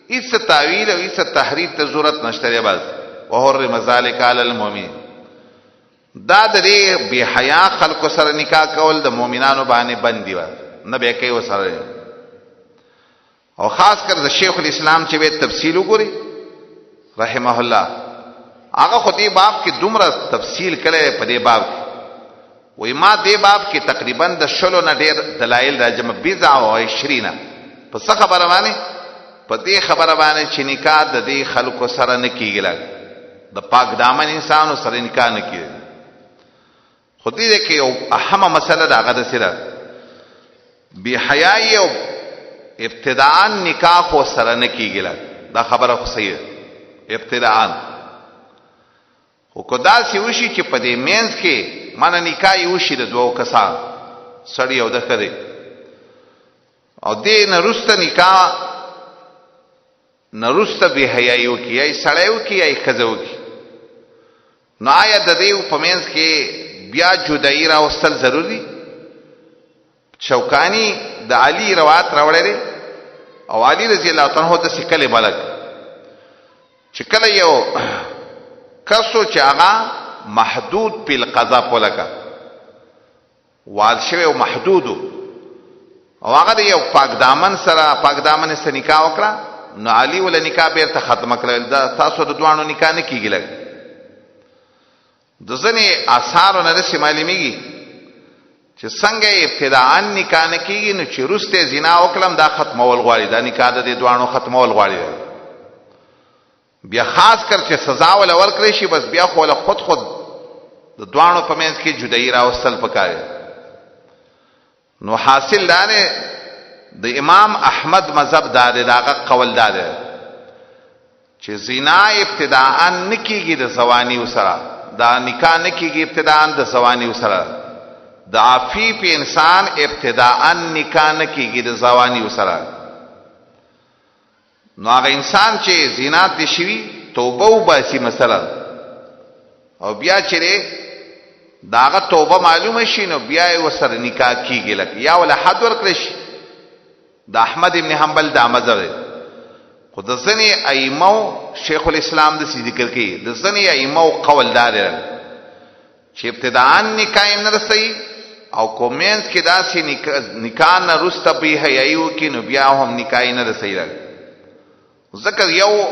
اس تعویل او اس تحریف ته ضرورت نشته دی. بس وحرم ذلک علی المؤمنین، دا د دې بی حیا خلق سره نکاح کول د مؤمنانو باندې بندي و نه به کوي وسره. او خاص کر د شیخ الاسلام چې به تفصیل وګوري رحمه الله، هغه خو دې باب کې دومره تفصیل کړي په دې باب کې. وای ما دې باب کې تقریبا د شلو نه ډېر دلایل راجم 20 په څه خبره باندې؟ په دې خبره باندې چې نکاح د دې خلکو سره نه کیږي، د پاک دامن انسانو سره نکاح نه کیږي. خو دې کې یو اهمه مسله دا غده سره بی حیايي او ابتداء نکاح خو سره نه کیږي، دا خبره خو صحیح ده. ابتداء خو کدا سی وشي چې په دې مینس کې معنی نکاح یو شي د دوه کسان سړی او د خره، او دې نرسته نکاح نرسته بی حیايي کی ای سړیو کی ای خزو کی، نو آیا د دې په مینس کې بیا جدائی را وستل ضروری؟ شوکانی د علی روایت راوړل او علی رضی الله تعالی عنہ د سکله بلک چې کله یو کسو چې هغه محدود په قضا پولکا وال شوی او محدود او هغه یو پاک دامن سره نکاح وکړه، نو علی ول نکاح بیرته ختم کړل. دا تاسو د دوانو نکاح نه کیږي. د ځنې آثار نه رسې معلومیږي چې څنګه ابتداء نکاح نه کیږي، نو چې روسته زنا وکړم دا ختمول غواړي، دا نکاح د دوانو ختمول غواړي. بیا خاص کر چې سزا ول ورکړي شي، بس بیا خو له خود د دوانو په منځ کې جدائی راوستل پکاره. نو حاصل دا نه د امام احمد مذهب داغه قول داده چې زنا ابتداء نکیږي د زوانی سره، دا نکاح نکیږي ابتداء د زوانی سره. د عفیف انسان ابتداء نکاح نکیږي د زوانی سره. نو هغه انسان چې زنا دي شوی توبه وباسي مثلا، او بیا چیرې داغه توبه معلومه شي، نو بیا یې وسره نکاح کیږي، لکه یا ول حد ورکړي شي. د احمد ابن حنبل دا مذهب دی. خو د ځنې ائمه شیخ الاسلام د ذکر کوي، د ځنې ائمه قول دار چې ابتداء نکاح نه رسي، او کومنس کې داسې نکاح نه رسته به حیايو کې، نو بیا هم نکاح نه رسي. ذکر یو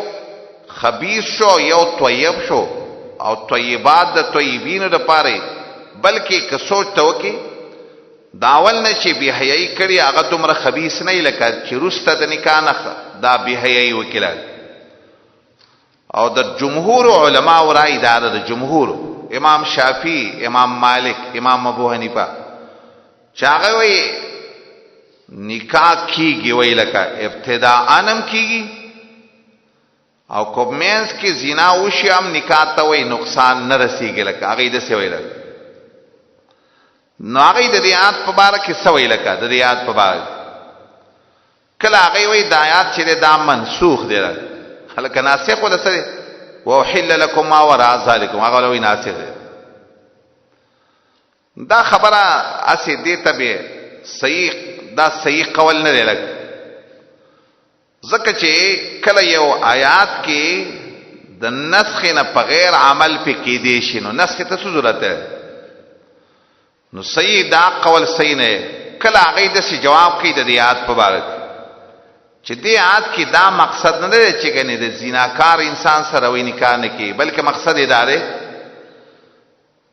خبیث شو یو طیب شو، او طیبات د طیبین د پاره، بلکې که سوچ ته وکي داول نه چې بی حیايي کړي هغه دومره خبیث نه لکه چې رسته د نکاح نه دا بی حیايي وکړه. او د جمهور علما ورای دا د جمهور امام شافعی، امام مالک، امام ابو حنیفه چې هغه وایي نکاح کیږي، وایي لکه ابتداء انم کیږي، او کومنس کې زنا وشي هم نکاح ته وایي نقصان نه رسیږي، لکه هغه د څه وایي. نو هغه د آیات په باره کې څه وایي؟ لکه د آیات په باره کله هغه وایي د آیات چې دا منسوخ دی، هلکه ناسخ ولا څه؟ وحل لكم ما وراء ذلكم، هغه وایي ناسخ دی. دا خبره اسی دې ته به صحیح قول نه دی لکه، ځکه چې کله یو آیات کې د نسخ نه په غیر عمل په کې دی شي، نو نسخ ته څه ضرورت ده؟ نو صحیح دا قول صحیح نه. کله هغه د سی جواب کوي د آیات په اړه چې دې آیات کې دا مقصد نه دی چې کنه د زیناکار انسان سره وې نکاح نه کی، بلکې مقصد یې دا دی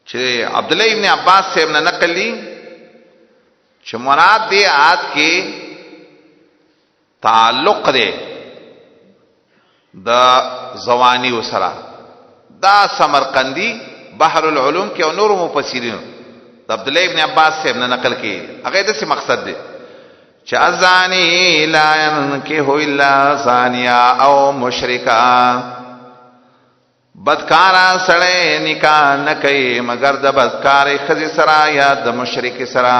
چې عبد الله ابن عباس صاحب نه نقل لی چې مراد دې آیات کې تعلق دی د زوانی وسره. دا سمرقندی بحر العلوم کې او نور مفسرین د عبد الله ابن عباس صاحب نه نقل کړي، هغه د څه مقصد دی چې ازانی لا ينكح الا زانیا او مشرکا، بدکارا سړی نکاح نه کوي مگر د بدکارې ښځې سره یا د مشرک سره.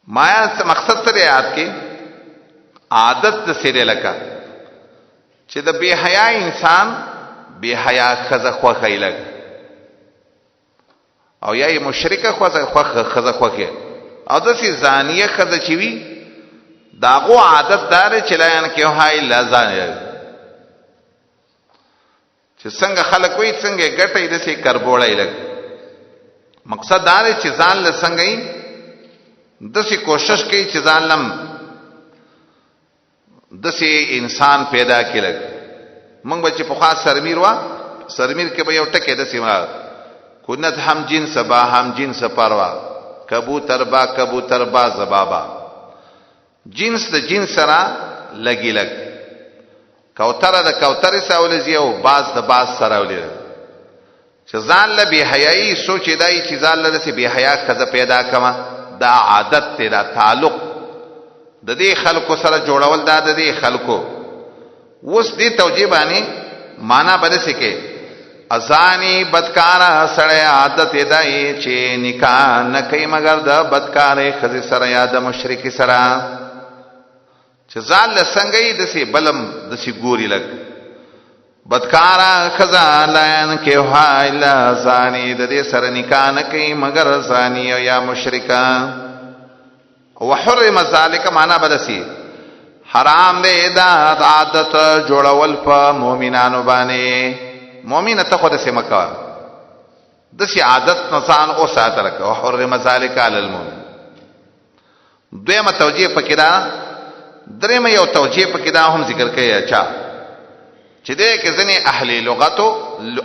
ما مقصد سره یاد کې عادت د سره لکه چې د بے حیا انسان بے حیا ښځه خوښي لګ او یا مشرکه ښځه خوښي او د سي زانیه ښځه چې وي داغو عادت دار چې لاین کې هاي لا زانیه چې څنګه خلک وي څنګه ګټي د سي کربوړای لګ. مقصد دا دی چې ځان له څنګه د سي کوشش کوي چې ځان لم د سي انسان پیدا کړي. موږ به چې په خاص سرمیر کې به یو ټکی د سي ما کونت هم جنس با هم جنس پروا کبوتر با زبابا، جنس د جنس سره لګي لګ، کوتر د کوتر سره ولزي او باز د باز سره ولزي. چې ځان له بی حیايي سوچ دی چې ځان له سي بی حیا خزه پیدا کما، دا عادت ته دا تعلق د دې خلکو سره جوړول، دا د دې خلکو اوس دې توجیه باندې معنا بده سکے ازانی بدکارا سړی عادت دی چې نکاح نه کوي مگر د بدکارې ښځې سره یا د مشرک سره، چې ځان له څنګه یې دسي بلم دسي ګوري لګ. بدکارا ښځه لاین کې الا زانی د دې سره نکاح نه کوي مگر زانی یا مشرکا. وحرم ذالک معنا بدسي حرام دی دا عادت جوړول په مؤمنانو باندې. مؤمن ته خو د سمکا د سي عادت نسان او ساتل کا وحرم ذالک علی المؤمن. دویمه توجیه پکې دا، درېمه یو توجیه پکې دا هم ذکر کوي اچھا چې دې کې ځنې اهل لغت او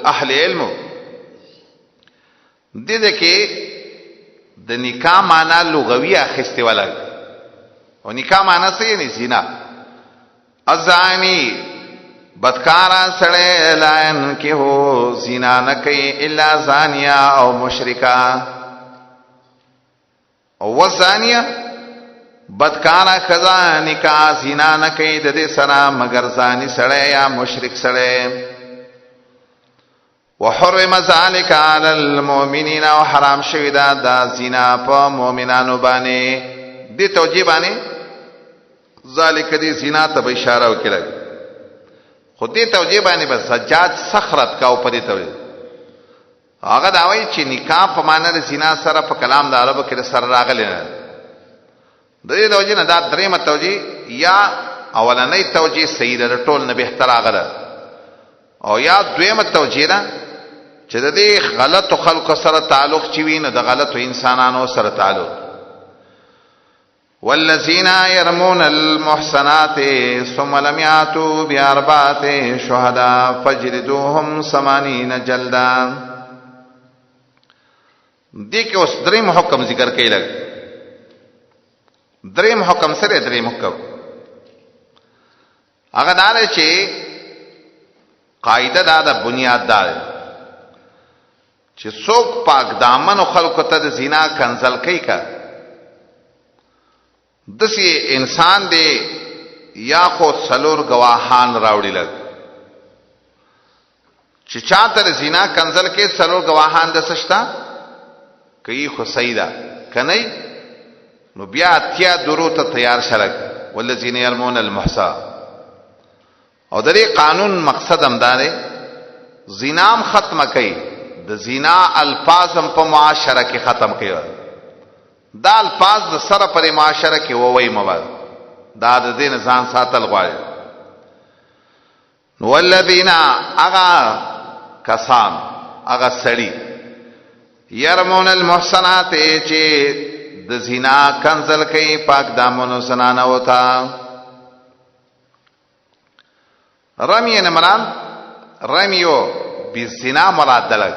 اهل علم دې کې د نکاح معنا لغوي اخیسته ولا او نکاح معنا څه یې زنا. ازانی بدکارا سړی لاین کې هو زنا نه کوي الا زانیا او مشرکا. او زانیا بدکارا ښځه نکاح زنا نه کوي د دې سره مگر زانی سړی یا مشرک سړی. وحرم ذلك على المؤمنين او حرام شوی دا زنا په مؤمنانو باندې. دې توجیه باندې ذالک دې زنا ته اشاره وکړه. خو دې توجیه باندې بس سجاد صخرت کا په دې توجیه هغه دا وایي چې نکاح په معنا د زنا سره په کلام د عربو کې سره راغلی نه. د دې توجیه نه دا درېمه توجیه یا اولنۍ توجیه صحیح ده ټول نه بهتر راغله، او یا دویمه توجیه ده چې د دې غلط خلکو سره تعلق چوي نه د غلط انسانانو سره تعلق. والذین يرمون المحصنات ثم لم ياتوا بأربعة شهداء فاجلدوهم 80 جلدا. دې کې اوس دریم حکم ذکر کړي لګ. دریم حکم سره دریم حکم هغه دا چې قاعده دا د بنیاد دا چې څوک پاک دامن خلکو ته د زنا کنزل کوي کا دسی انسان دی یا خو څلور گواهان راوړي لګ چې چاته زنا کنزل کې څلور گواهان د سشتا کوي خو سیدا کني نو بیا اتیا درو ته تیار شلک والذین یرمون المحصا. او دې قانون مقصد هم دا دی زنام ختم کوي، د زنا الفاظ هم په معاشره کې ختم کوي. دا الفاظ د سره پر معاشره کې ووي مواد دا د دین ځان ساتل غواړي. نو والذین اغا کسان اغا سړي يرمون المحصنات چې د زنا کنزل کوي پاک دامنو زنانو ته. رمی نمران رمیو بالزنا مراد دلګ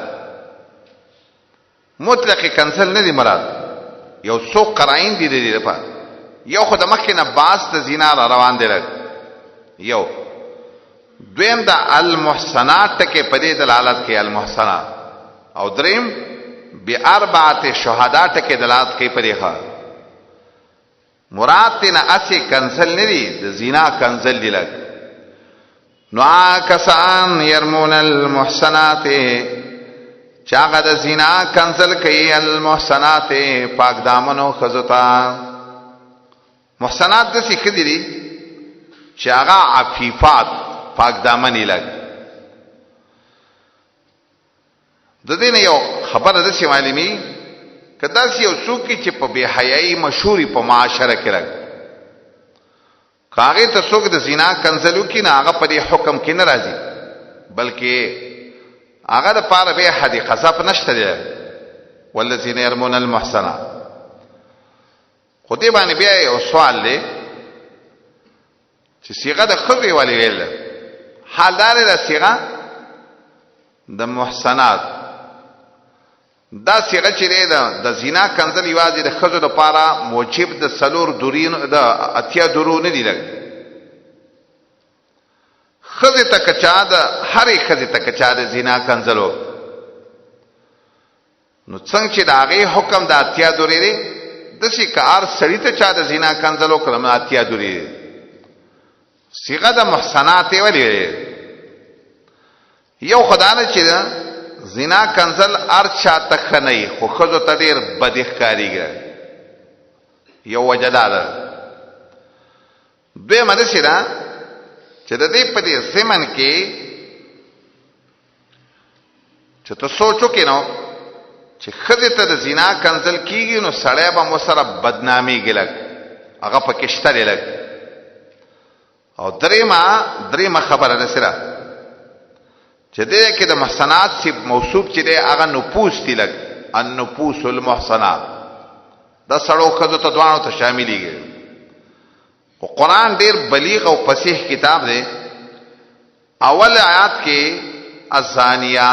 مطلق کنزل نه دی مراد. یو څو قرائن دي د دې لپاره. یو خو د مخکې نه باس د زنا را روان دی لګ یو. دویم د المحصنات ټکي په دې دلالت کوي المحصنات. او دریم باربعه شهدا ټکي دلالت کوي په دې ښه. مراد تینا اسی کنزل نه دی د زنا کنزل دی لګ. نو کسان يرمون المحصنات چاغه د زنا کنزل کوي المحصنات پاک دامنو خزتا. محصنات د څه کدي دي چې هغه عفیفات پاک دامنې لګ. د دې نه یو خبره د څه معلومي کدا چې یو څوک چې په بے حیايي مشهوري په معاشره کې لګ کاغه ته څوک د زنا کنزلو کې نه هغه په دې حکم کې نه راځي بلکې هغه د پاره به حد قذف نشته دی. والذین يرمون المحصنات خو دې باندې بیا یو سوال دی چې صيغه د خبرې والی ویل حالدار د صيغه د محصنات دا صيغه چې د زنا کنزل یوازې د خزو لپاره موجب د سلور دورین د اتیا درو نه دی لګ. خزه تکچا د هرې خزه تکچا د زنا کنزلو نو څنګه چې د هغه حکم د اتیا درې دی د شي کار سړی ته چا د زنا کنزلو کلمه اتیا درې صيغه د محصنات ویلې. یو خدانه چې زنا کنزل ارچا تخنی خو خزو ته ډیر بدیخ کاریږي یو وجداد. دوی مده سره چې د دې په دې زمن کې چې ته سوچو کې نو چې خزه ته د زنا کنزل کیږي نو سړی به مسره بدنامي ګلک هغه پکې شته لګ. او دریمه خبره ده سره چې دې کې د محصنات سی موصوف چې دی هغه نفوس دی لګ ان نفوس المحصنات دا سړو خزو ته دوانو ته شاملېږي. او قرآن ډیر بلیغ او فصیح کتاب دی. اول آیات کې الزانیه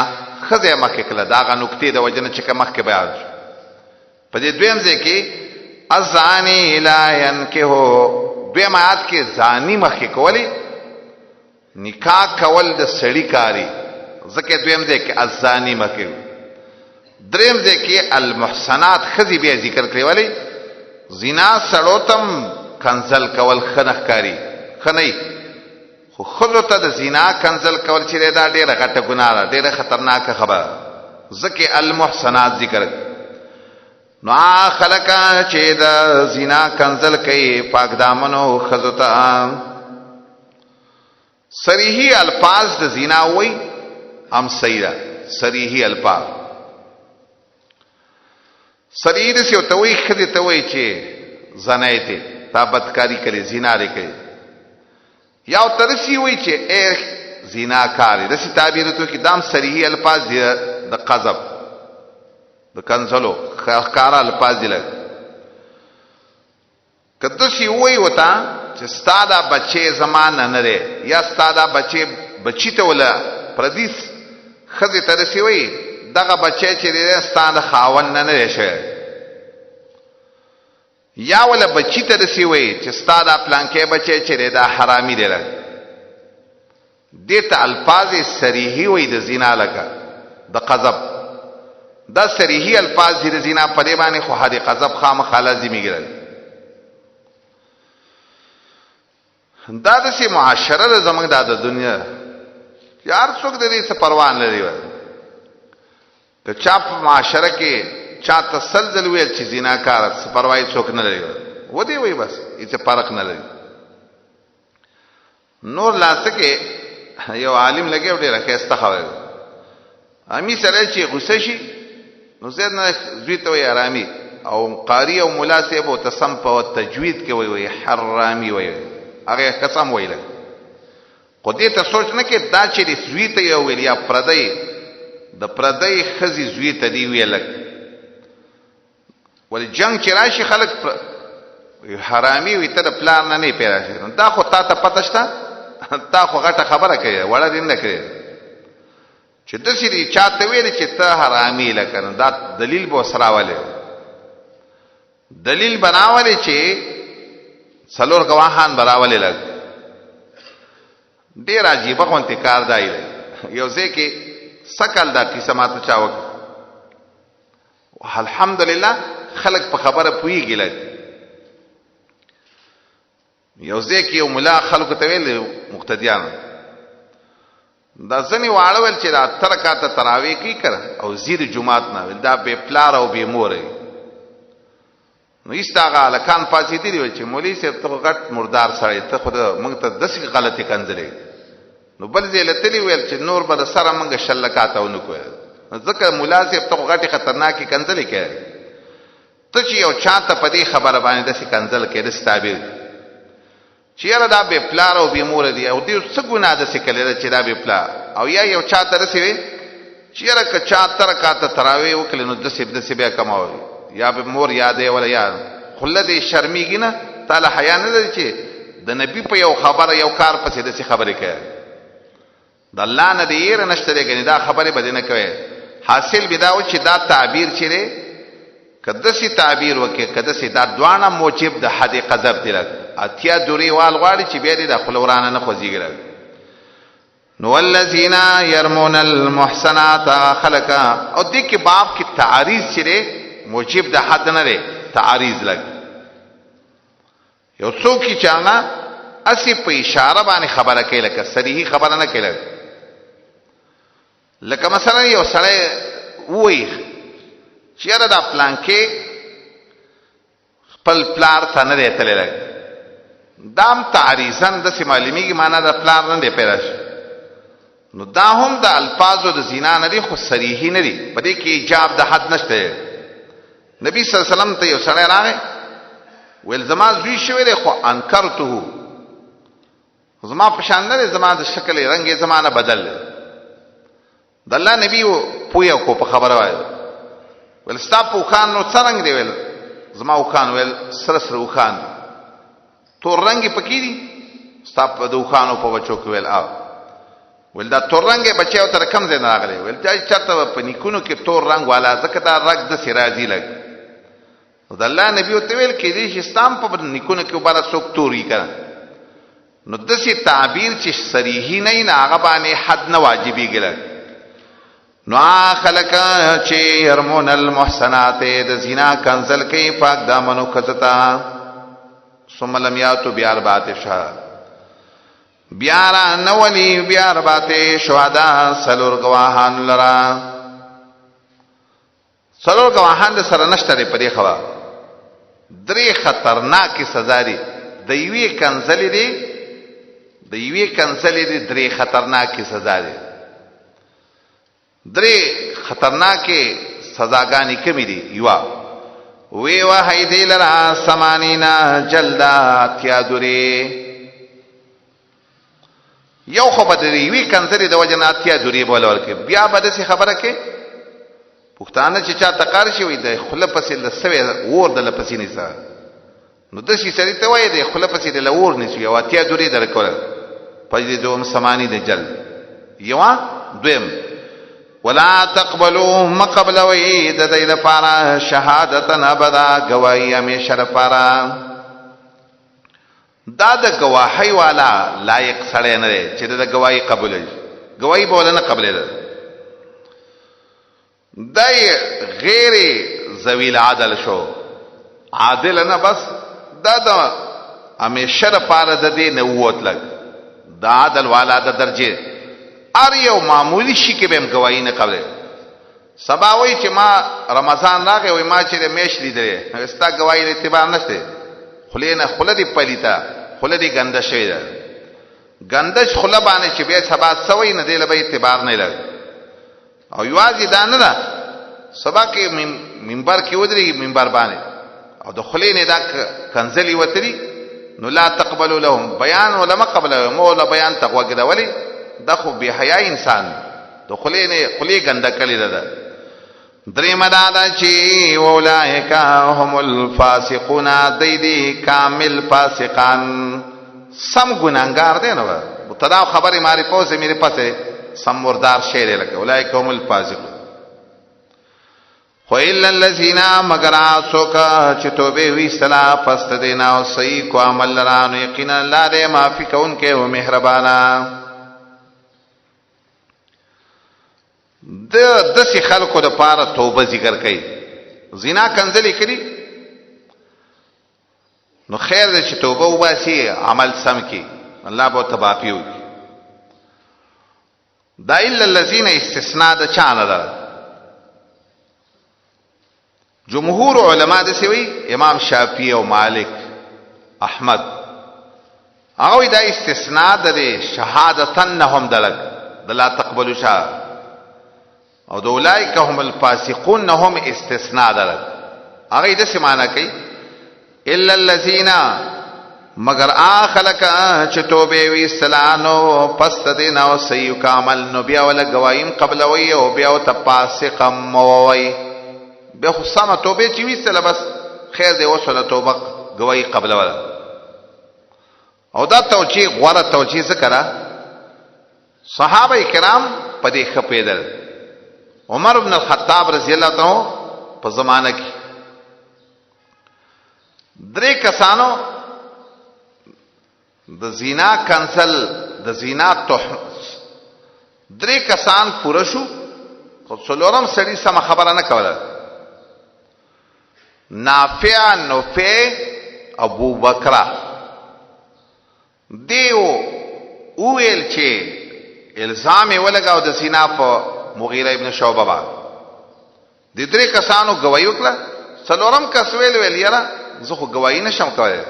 خزه مخکې کله داغه نقطې د وجنه چې مخکې بیان شو. په دې دویم ځای کې الزانی لا ينکحو دویم آیات کې زانی مخکې کولی نکاح کول د سړی کاری ځکه دویم ځای کې الزانی مخکې. دریم ځای کې المحصنات خزي بیا ذکر کړی ولی زنا سړوتم کنزل کول خنخ کاری خنی خو خلو ته د زنا کنزل کول چې دا ډیره غټه ګناه ده ډیره خطرناکه خبره ځکه المحصنات ذکر. نو خلقا چې د زنا کنزل کوي پاک دامنو خزو ته صریحی الفاظ د زنا وای ام سیدا صریحی الفاظ صریح دې ته وای خدي ته وای چې زنایته تا بدکاری کړي زنا لري کوي یا ترسی وای چې اے زنا کاری د سی تعبیر ته کې دام صریحی الفاظ د قذف د کنزلو خارا الفاظ دی لګ. کته سی وای وتا چې ستاده بچي زمانه نه لري یا ستاده بچی ته ولا پردیس خزه ترسی وای دغه بچي چې دې ستاده خاون نه لري شه یا ولا بچی ترسی وای چې ستاده پلان کې بچي چې دا حرامي دی لګ. دته الفاظ صریحي وای د زنا لګه د قذف دا صریحي الفاظ د زنا په دی باندې خو حد قذف خامخا لازمي ګرځي. دا د سي معاشره زمنګ د دنیا یار څوک د دې څه پروا نه لري. که چا په معاشره کې چا تسلزل ویل چې زناکار څه پروايي څوک نه لري و دی وای بس هیڅ فرق نه لري. نور لاسکه یو عالم لګي ډېر راکسته خبره امي سره چې غوسه شي نو زید نه زویته وي آرامي او قاری او مولا سیب او تسم په تجوید کې وي حرامي وي هغه قسم ویل. خو دې ته سوچ نه کې دا چې زویته یو ویل یا پردی د پردی خزي زویته دی ویل ول جنگ چې راشي خلک حرامي وي ته د پلان نه پیدا شي دا خو تا ته پته شته تا خو غټه خبره کوي وړه دې نه کوي چې د سړي چاته ویل چې ته حرامي لکه دا دلیل به سراواله دلیل بناولې چې څلور گواهان براولې لګ ډیر عجیب غونتی کار دی یو ځکه سکل دا کیسه ماته چاوک الحمدلله خلق په خبره پويږي لګ یو ځکه یو ملا خلق ته ویل مقتدیان دا ځنی واړول چې دا ترکاته تراوی کی کړ او زیر جمعات نه ول دا به پلار او به مورې نو ایستاغه لکان پاسې دی چې مولوی صاحب ته غټ مردار سره ته خود موږ ته داسې غلطي کنځلې نو بل دې لته ویل چې نور به سره موږ شلکاته ونه کوی ځکه مولا صاحب ته غټي خطرناکي کنځلې کوي ته چې یو چاته په دې خبره باندې داسې کنځل کې د ستابیر چیرې دا به پلار او به مور دی او دې څه ګناه ده سکلې چې دا به پلار او یا یو چاته رسوي چیرې که چاته رکاته تراوی وکړي نو د سیب بیا کماوي یا به مور یادې ولا یا خلد شرمېږي نه تعالی حیا نه لري چې د نبی په یو خبره یو کار پسې د څه خبرې کوي د الله نه دې یې نشته لري دا خبره بدنه کوي حاصل بداو چې دا تعبیر چیرې کدسي تعبیر وکي کدسي دا دوانه موجب د حد قذف دی اتیا دوری وال غواړي چې بیا دې د خلورانه نه خوځيږي نو الذين يرمون المحسنات خلقا او دې کې باب کې تعریض چیرې موجب د حد نه لري تعریض لګ یو څوک چې چانا اسی په اشاره باندې خبره کوي لکه صریحي خبره نه کوي لکه مثلا یو سړی وایي چیرې دا پلان کې خپل پلار ته نه دیتلې لګ دام تعریضن د سیمالمیږي معنا د پلار نه دی پیدا شي نو دا هم د الفاظو د زنا نه دي خو صریحي نه دي په دې کې ایجاب د حد نشته نبی صلی الله علیه وسلم ته یو سړی راغی ول زما زوی شوی دی خو انکرته زما په شان نه زما د شکل رنگ زمانہ بدل د الله نبی پویا کو په خبره وای ول ستاپو خان نو څنګه دی ول زما وخان ول سره سره وخان تور رنگي پکې دي ستاپ د وخانو په بچو کې ول ول دا تور رنگي بچو تر کم ځای نه راغلی ول چې چرته په نیکونو کې تور رنگ والا ځکه دا رنگ د سراجي لګ د الله نبی ته ویل کې دي چې ستام په نیکونو کې وباره څوک توري کړه نو دسي تعبیر چې صریحي نه هغه باندې حد نه واجبي ګل نو خلق چې يرمون المحسنات د زنا کنزل کوي پاک دامنو کزتا ثم لم ياتوا باربعه شهاد بیارا نولی بیاربعه شهدا سلور گواهان لرا سلور گواهان سره نشته په دې خبره درې خطرناکي سزا دي د یوې کنزلې دي د یوې کنزلې دي درې خطرناکي سزا دي درې خطرناکي سزاګانې کمی دي یوا وی وحی دی لرا سمانینا جلدا تیادوری یو خو بدری یوې کنزلې د وجنات تیادوری بولول کې بیا به دې خبره کې پښتانه چې چا تقار شي وي د خلپسې د سوي ور د لپسې نه سره نو د شي سړی ته وای د خلپسې د لور نه شي او اتیا دوری درکول پدې دوم سمانی د جل یوا دویم ولا تقبلوا ما قبل وید د دې لپاره شهادتن ابدا گواہی همیشه لپاره دا د گواهی والا لایق سړی نه دی چې د گواہی قبول شي گواہی به نه قبول ده دای غیر ذویل عدل شو عادل نه بس دا د همیشه لپاره د دې نه ووت لګ دا عدل والا د درجه ار یو معمولی شي کې به هم گواہی نه قبل سبا وای چې ما رمضان راغی وای ما چې میش لیدلې استا گواہی اعتبار نشته خلینا خلدی پلیتا خلدی ګنده شوی ده ګندش خله باندې چې به سبا سوي نه دی له اعتبار نه لګ او یوازې دا نه ده سبا کې منبر کې ودرېږي منبر باندې او د خلینې دا کنزلی وتري نو لا تقبلوا لهم بیان ولا ما قبل مولا بیان تقوا کې دا ولی دا خو به حیا انسان د خلینې خلی ګنده کړي ده دریم دادا چی اولئک هم الفاسقون دیدی کامل فاسقان سم گناہگار دے نو مبتدا خبر ہماری پوسے میرے پاسے سم مردار شعر لگے اولئک هم الفاسقون خو الا الذین مگر آسوکا چی توبے ہوئی صلاح پست دینا و صحیح کو عمل لرانو یقینا اللہ دے معافی کا ان کے و مہربانا دسی خلقو دا پارا توبہ ذکر کئی زنا کنزلی کری نو خیر دے چی توبہ و باسی عمل سم کی اللہ با تباپی ہوگی دا الا الذین استثناء دا چانا دا جمهور علماء دسی وی امام شافعی و مالک احمد اگوی دا استثناء دا دے شہادتن نهم دلگ دلا تقبلو شاہ او دا اولائک هم الفاسقون نهم استثناء دلگ اگوی دسی معنی کئی الا الذین مگر آخلک چتوبے وی سلانو پست دینا و سیو کامل نو بیاولا گوائیم قبلوی و بیاو تپاسقم مووی بیا خو سمه توبه چې ویستله بس خیر دی وسوله توبه گواهی قبل ولا او دا توجیه غوره توجیه ذکره صحابه کرام په دې خپېدل عمر بن الخطاب رضی الله تعالی په زمانه کې درې کسانو د زنا کنسل د زنا تهم درې کسان پوره شو خو څلورم سړي سم خبره نه کوله نافع نفع ابو بکر دیو اویل چې الزام ولګاو د زنا په مغیره ابن شعبه باندې د درې کسانو گواہی وکړه څلورم کس ویل یاره زه خو گواہی نشم کولای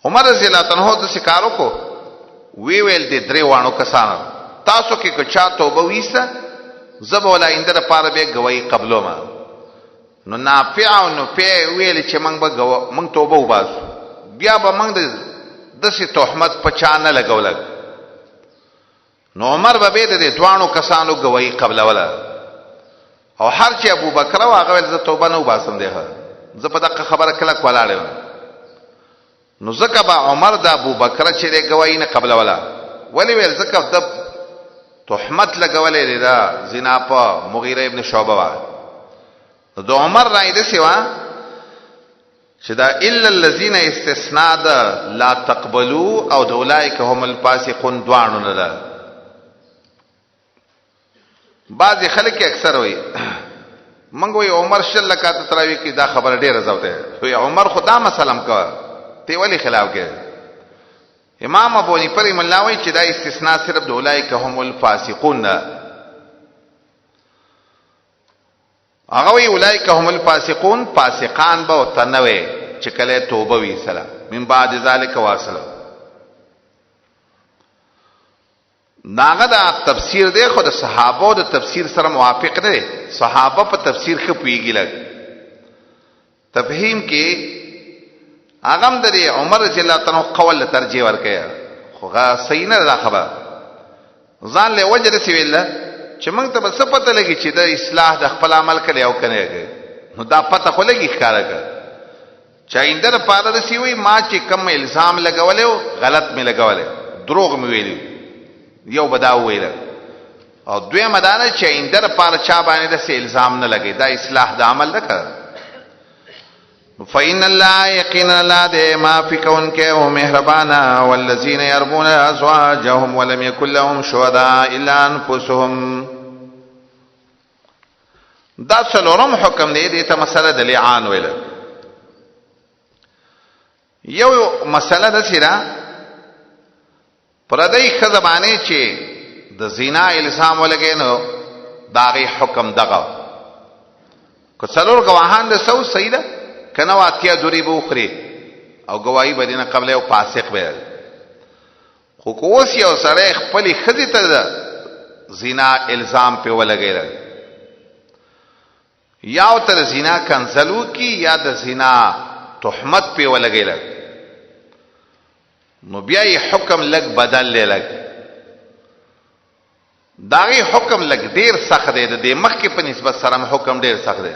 عمر رضی الله عنه د سکارو کو ویل د درې وانو کسانو تاسو کې که چا توبه ویسته زب ولا اندر پاره به گواہی قبلو ما نو نافع او نفع ویل چې موږ توبه وباسو بیا به موږ د دسي تهمت په چا نه لګولګ نو عمر به د دوانو کسانو گواہی قبل ولا او هر چې ابو بکر او هغه ول ز توبه نه وباسم دی زه په دغه خبره کله کولاړم نو زکه با عمر د ابو بکر چې د گواہی نه قبل ولا ولی ویل زکه د تهمت لګولې دا زنا په مغیره ابن شعبه وا د عمر رائے د سیوا چې دا الا الذين استثناء لا تقبلوا او اولئک هم الفاسقون دوانو نه بعض خلک اکثر وي منګ وي عمر شل لکات تراوی کی دا خبر ډیره زوته وي عمر خدا مسلم کا تی ولی خلاف کې امام ابو حنیفه رحم الله وی چې دا استثناء صرف د اولئک هم الفاسقون هغه وی اولئک هم الفاسقون فاسقان به تنوي چې کله توبه وی سلام من بعد ذلک واصل ناغه دا تفسیر دی خو د صحابه د تفسیر سره موافق دی صحابه په تفسیر کې پیږي لګ تفهیم کې اغم د عمر رضی الله تعالی قول ترجیح ورکیا خو غا صحیح نه دا خبر ځان له وجه سی ویل چې موږ ته بس پته لګی چې د اصلاح د خپل عمل کړي او کنه نو دا پته خو لګی ښکارا کړ چا اندر پاره د سی وی ما چې کم الزام لګولیو غلط می لګولې دروغ می ویلی یو بدا ویل او دوی مدانه چې اندر پاره چا باندې د سی الزام نه لګی دا اصلاح د عمل نه کړ فإن الله يقينا لا ده ما في كون کې او مهربانا والذين يربون ازواجهم ولم يكن لهم شهداء الا انفسهم دا څلورم حکم دی دې ته مسله د لعان ویل یو مسله د سیرا پردای خزبانه چې د زنا الزام ولګې نو داغي حکم دغه کو څلور گواهان د سو سیده کنه واتیا دوری بوخري او گواہی بدینه قبل او فاسق به خو کوس یو سره خپل خزي ته زنا الزام په ولګیل یا تر زنا کنسلو کی یا د زنا تهمت په ولګیل نو بیا یې حکم لګ بدل لګ داغي حکم لګ ډیر سخت دی د مخکې په نسبت سره حکم ډیر سخت دی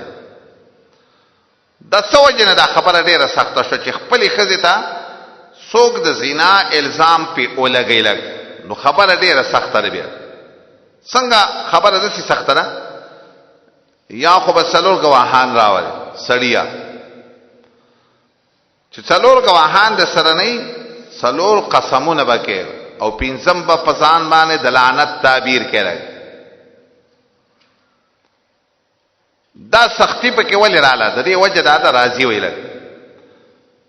د سوجنه دا خبره ډیره سخته شو چې خپلې ښځې ته څوک د زنا الزام پې ولګی لګ نو خبره ډیره سخته ده بیا څنګه خبره داسې سخته ده یا خو به څلور ګواهان راولي سړیا چې څلور ګواهان د سره نه څلور قسمونه به کوي او پنځم به په ځان باندې د لعنت تعبیر کوي دا سختی پکې ولې رااله د دې وجه دا راضي ویل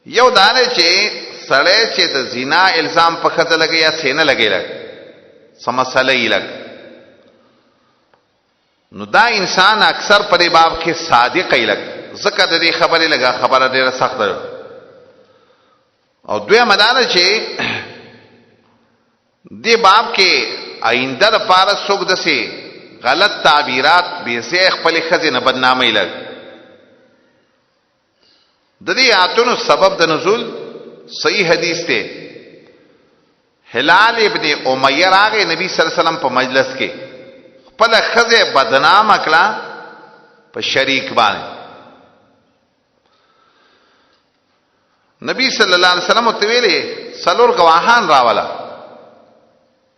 یو دا نه چې سړی چې د زنا الزام په ښځه لګي یا سینه لګي لګ څه مسله یې لګ نو دا انسان اکثر په دې باب کې صادق یې لګ ځکه د دې خبرې لګه خبره ډیره سخته ده او دویمه دا نه چې دې باب کې آینده لپاره څوک دسي غلط تعبیرات به سه خپل ښځې نه بدنامي لګ د دې آیاتونو سبب د نزول صحیح حدیث ته هلال ابن امیہ راغی نبی صلی الله علیه وسلم په مجلس کې خپل ښځې بدنام کړه په شریک باندې نبی صلی الله علیه وسلم ته ویلي څلور گواهان راولا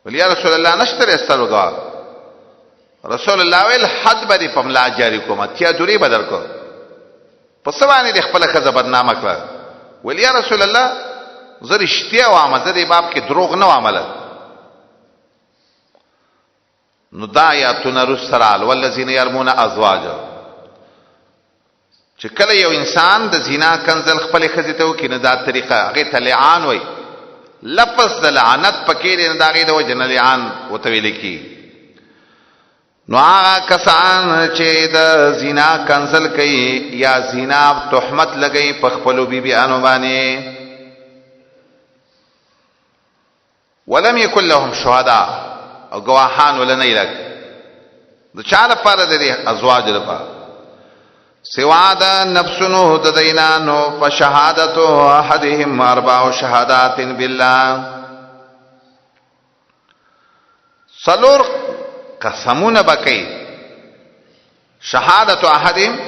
ولی یا رسول الله نشته څلور گواه رسول الله ویل حد باندې پملا جاری کوم اتیا دوری بدل کو په سوانه د خپل ښځه بدنامه کړه ولی یا رسول الله زر اشتیا و عمل د باب کې دروغ نه عمل نو دا یا تنرسرال والذین یرمون ازواجا چې کله یو انسان د زنا کنزل خپل ښځې ته وکړي نه دا طریقه هغه ته لعان وای لفظ د لعنت پکې نه دا غي د وجه نه لعان وتویل کی نو هغه کسان چې د زنا کنزل کوي یا زنا تهمت لګي په خپل بیبيانو باندې ولم يكن لهم شهداء او گواهان ولنه لګ د چا لپاره د ازواج لپاره سوا د نفسونو د دینانو فشهادت احدهم اربع شهادات بالله څلور قسمونه بکې شهادت احدهم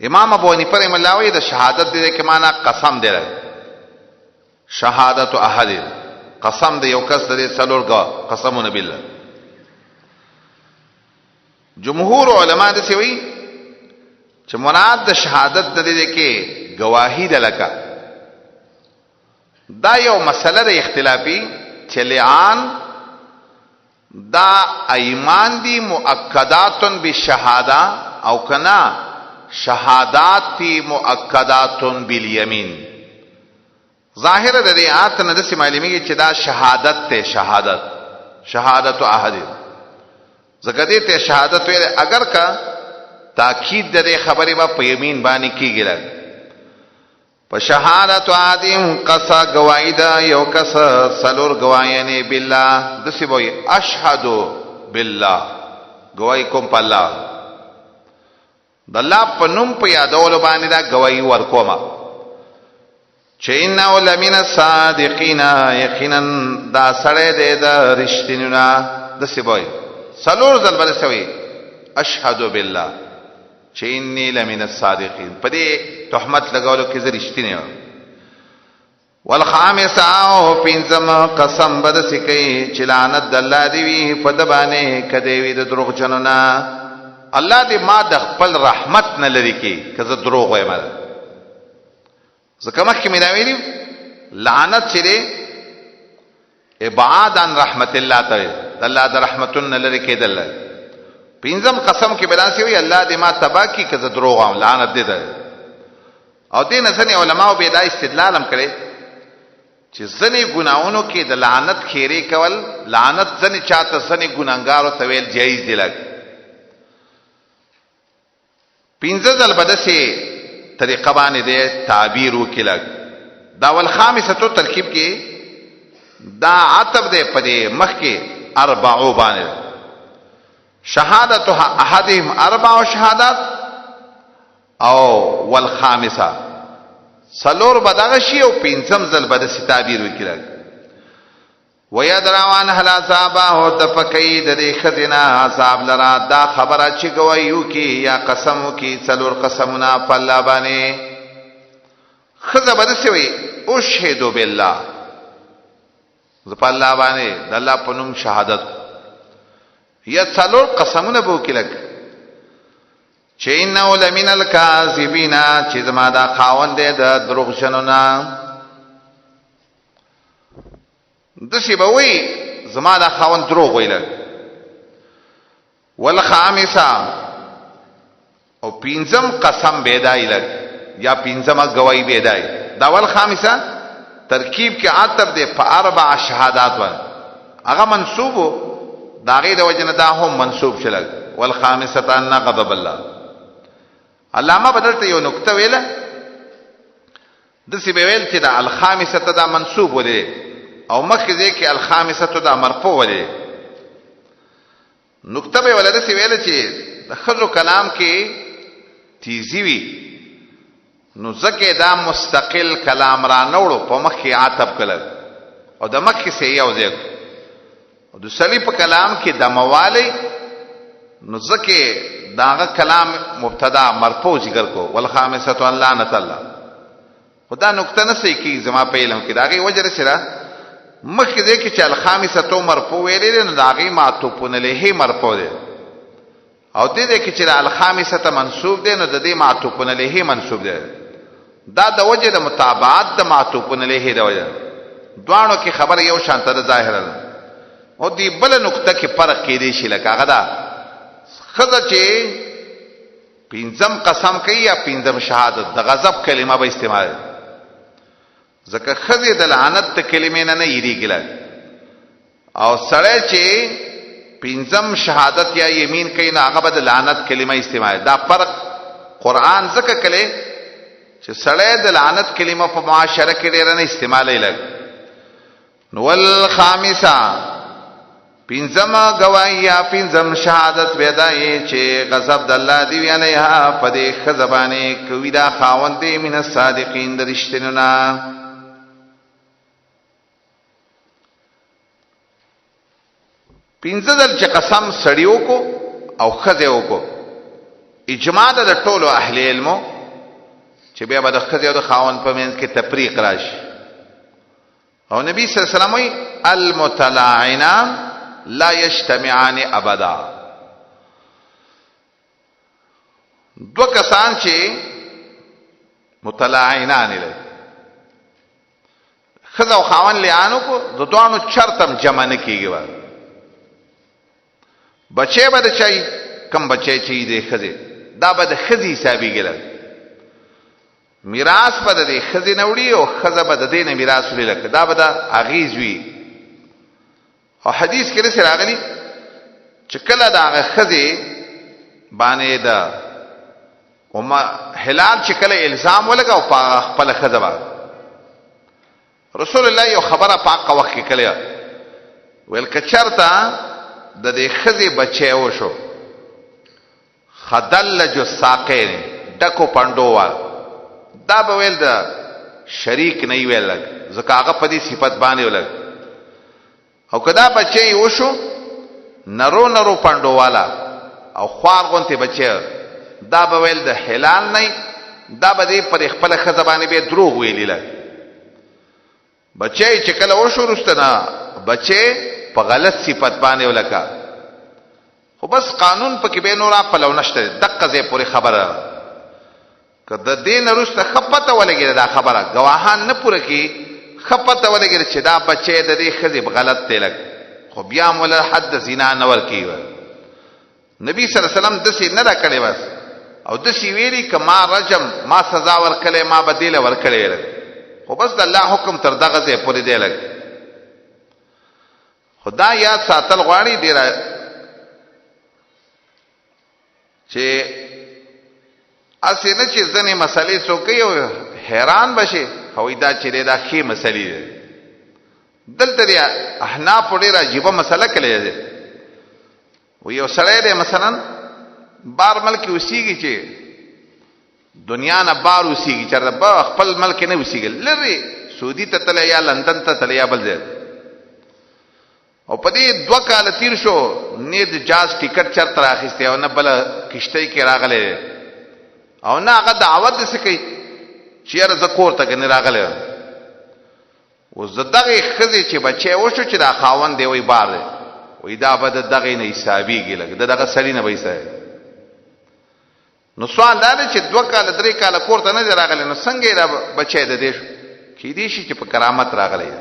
امام ابو حنیفه رحمه الله وی د شهادت د کې معنی قسم دی شهادت احدهم قسم د یو کس د څلور قسمونه بالله جمهور علما د څه وی چې مراد د شهادت د دې کې گواهی د لکه دا یو مسله د اختلافي چې لعان دا ایمان دی مؤکدات بالشهاده او کنا شهادات دی مؤکدات بالیمین ظاهر د دې آیت نه د معلومیږي چې دا شهادت ته شهادت احد زکه دې ته شهادت ویل اگر کا تاکید د خبرې با په یمین باندې کیږي په شهادت عادم قصا گواہیدا یو کس سلور گواہینه بالله دسی وای اشهد بالله گواہی کوم په الله د الله په نوم په یادول باندې دا گواہی ورکوما چې انه لمن الصادقین یقینا دا سړی دی د رښتینونه دسی وای سلور ځل برسوي اشهد بالله چې انی لمن الصادقین په دې تهمت لګولو کې زه رښتینی یم والخامس او پنځم قسم بد سکی چې لعنت د الله دی وی په د باندې کدی وی د دروغ جنونه الله دې ما د خپل رحمت نه لري کې کزه دروغ وایم ځکه مخکې مې دا ویلي لعنت چې دی ابعاد عن رحمت الله تعالی الله د رحمتون لري کېدل پینځم قسم کې بلاسي وي الله دې ما تبا کی کزه دروغ او لعنت دې ده او دې نسنی علماء به دا استدلال هم کړي چې ځنې ګناونو کې د لعنت خیره کول لعنت ځنې چاته ځنې ګناګارو ته ویل جایز دی لګ پینځه ځل بدسي طریقه باندې دې تعبیر وکړه دا ول خامسه تو ترکیب کې دا عتب دې پدې مخ کې اربعو باندې شهادتها احدهم اربع شهادات او والخامسه سلور بدغه شی او پنځم ځل بد سی تعبیر وکړه ويدرعوان العذاب او دفقید د خزنا عذاب لرا دا خبره چې گویو کی یا قسمو کی څلور قسمنا فالله باندې خزه بده سوی او شهدو بالله ز په الله باندې د الله په نوم شهادت یا څلور قسمونه بو کلک چې انه لمن الکاذبین چې زما دا خاوند د دروغجنو نه دسی به وی زما دا خاوند دروغ ویل والخامسه او پینځم قسم بيدای لګ یا پینځمه گواہی بيدای دا والخامسه ترکیب کې عطف دی په اربع شهادات و هغه منسوب دا غي د وجنه دا هم منسوب شلګ والخامسه ان غضب الله علامه بدلته یو نقطه ویله دسی به ویل چې دا الخامسه دا منسوب ولې او مخکې ځکه الخامسه دا مرفوع ولې نقطه به ولده سی ویل چې د خزو کلام کې تیزی وی نو ځکه دا مستقل کلام را نوړو په مخ کې عاطف کړل او د مخ کې سي یو ځای او د سلی په کلام کې د موالی نو ځکه داغه کلام مبتدا مرفوع ذکر کو والخامسه ان لعنت الله خدا نقطه نه سي کی زما په علم کې داغه وجه سره مخ کې چې الخامسه تو مرفوع ویلې نو داغه معطوف له مرفوع ده او دې کې چې الخامسه منصوب ده نو د دې معطوف له منصوب ده دا د وجه د متابعت د معطوف له ده وجه دوانو کې خبر یو شانته ده ظاهره ده او دې بل نقطه کې فرق کې دي شي لکه هغه دا خزه چې پینځم قسم کوي یا پینځم شهادت د غضب کلمه به استعمال ځکه خزه د لعنت ته کلمې نه یریږي او سره چې پینځم شهادت یا یمین کوي نه هغه به د لعنت کلمه استعمال دا فرق قران ځکه کله چې سره د لعنت کلمه په معاشره کې ډیر نه استعمالي لګ نو والخامسه پینځم گواہی یا پینځم شهادت ویدای چې غضب د الله دی علیها په دې خزبانه کوي دا خاوند من الصادقین د رښتینو نه پینځه دل چې قسم سړیو کو او خزیو کو اجماع د ټولو اهل علمو چې بیا به د خزیو د خاوند په منځ کې تفریق راشي او نبی صلی الله علیه وسلم وی المتلاعنان لا یجتمعان ابدا دو کسان چې متلاعنان له خزه او خاوند لعانو کو د دوانو چرتم جمع نه کیږي بچه به د چای کم بچه چي دی خزه دا به د خزي حسابي ګل میراث به د خزي نوړي او خزه به د دینه میراث لکه دا به د اغیز وی او حدیث کې سره راغلي چې کله دا خزه باندې دا وما هلال چې کله الزام ولګاو په خپل خزه باندې رسول الله یو خبره پاک وخت کې کړه ویل کچرتا د دې خزي بچي وشو خدل جو ساقين ډکو پندووال دا به ویل د شریک نه ویل ځکه هغه په دې صفت باندې ولګ او کدا بچي وشو نرو نرو پندوالا او خوار غونته بچي دا به ویل د حلال نه دا به دې پر خپل خزه باندې به دروغ ویلیل بچي چې کله وشو رستنه بچي په غلط صفت باندې ولکا خو بس قانون پکې به نورا پلو نشته دقه زې پوری خبره کله دین رسته خپته ولګي دا خبره گواهان نه پوره کی خپته ولګي چې دا بچي د دې خزي غلط تلک خو بیا مول حد زنا نه ور کیو نبی صلی الله علیه وسلم د سې نه را کړي بس او د سې ویلي کما رجم ما سزا ور کړي ما بدیل ور کړي خو بس د الله حکم تر دغه زې پوری دی لګ خدا یاد ساتل غواړي دی را چې اسنه چې ځنې مسلې څوکي او حیران بشي خو دا چې دا خې مسلې ده دلته دی احناف ډېر عجیب مسله کړې ده و یو سړی دی مثلا بار ملک وسیږي چې دنیا نه بار وسیږي چې د خپل ملک نه وسیږي لری سعودي ته تل یا لندن ته تل یا بل ځای او په دې 2 کال تیر شو نه د جاز ټیکټ چرته راخسته او نه بل کشته کې راغله او نه هغه دعوت دې سکی چیرې زکور ته نه راغله و زدغه خزي چې بچي وشو چې دا خاوند دی وای بار دی وای دا بد دغه نه حسابيږي لګ دغه سړی نه وایسه نو سوال دا دی چې 2 کال 3 کال کور ته نه راغله نو څنګه را بچي د دې کې دي چې په کرامت راغلی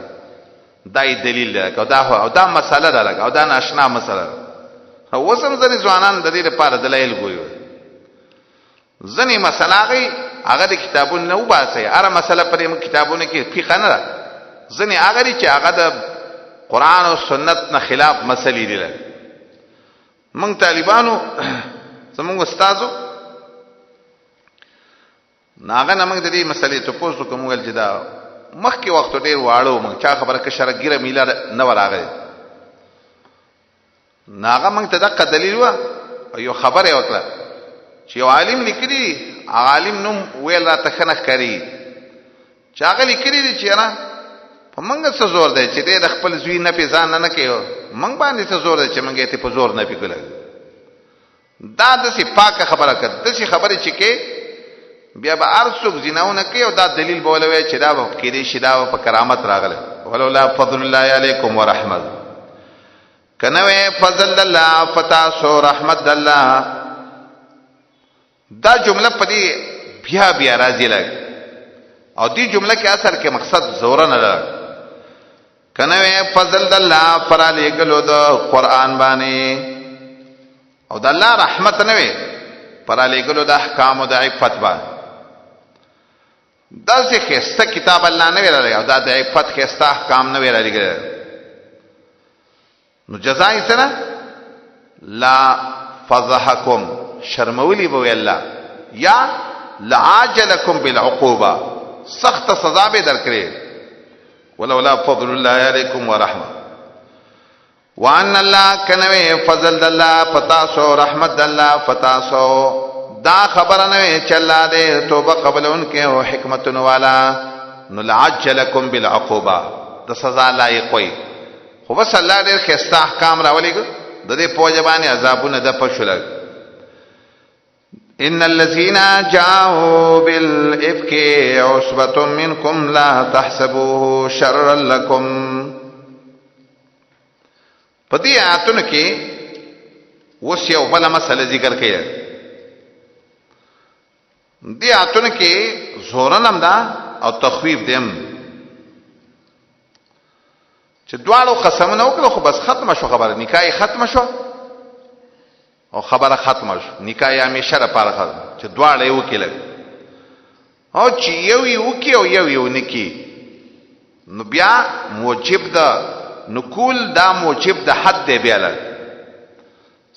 دای دلیل ده او دا مسله ده لګ او دا ناشنا مسله او وسم ځنې ځوانان د دې لپاره دلایل ګوي ځنې مسله غي هغه د کتابونو نه وباسي اره مسله پرې کتابونو کې فقہ نه ده ځنې هغه چې هغه د قران او سنت نه خلاف مسلې دي لګ موږ طالبانو زموږ استادو ناغه نه موږ د دې مسلې ته پوښتنه کوم ول چې دا مخکې وخت ډیر واړو موږ چا خبره کې شرګیره میلا نه وراغه ناغه موږ ته د دلیل و یو خبره وکړه چې یو عالم لیکلی عالم نوم ویل را تخنخ کوي چې هغه لیکلی دي چې نه په موږ څه زور دی چې د خپل زوی نه پیژان نه کوي موږ باندې څه زور دی چې موږ ته په زور نه پیګل دا د سی پاکه خبره کړه د سی خبره چې کې بیا به ارڅوک زیناونه کوي او دا دلیل بولوي چې دا په کې دي شدا په کرامت راغله ولولا فضل الله علیکم ورحمت کنه فضل الله فتاسو رحمت الله دا جمله پدې بیا راځي لګ او دې جمله کې اصل کې مقصد زور نه ده کنه فضل الله پر علی ګلو د قران باندې او د الله رحمت نه وي پر علی ګلو د احکام او د عفت باندې دا څه کتاب الله نه ویل او دا د عفت کې احکام نه ویل نو جزای سره لا فضحکم شرمولی بوی الله یا لعاجلکم بالعقوبه سخت سزا به درکړي ولولا فضل الله علیکم ورحمه وان الله کنوي فضل الله فتاسو رحمت الله فتاسو دا خبر نه چې الله دې توبه قبل انکه او حکمت والا نو لعجلکم بالعقوبه د سزا لایق وي خو بس الله دې خسته احکام راولي د دې پوجبانه عذابونه د پښول ان الذين جاءوا بالافك عصبه منكم لا تحسبوه شرا لكم پدې آیاتونو کې وس یو بل مسله ذکر کړي دې آیاتونو کې زورنم دا او تخویف دیم چې دواړو قسمونه وکړو خو بس ختم شو خبره نکاح ختم شو او خبره ختم شو نکاح یې همیشه لپاره ختم چې دواړه یو کې لګ او چې یو کې او یو نکی نو بیا موجب ده نقول دا موجب د حد دی بیا لګ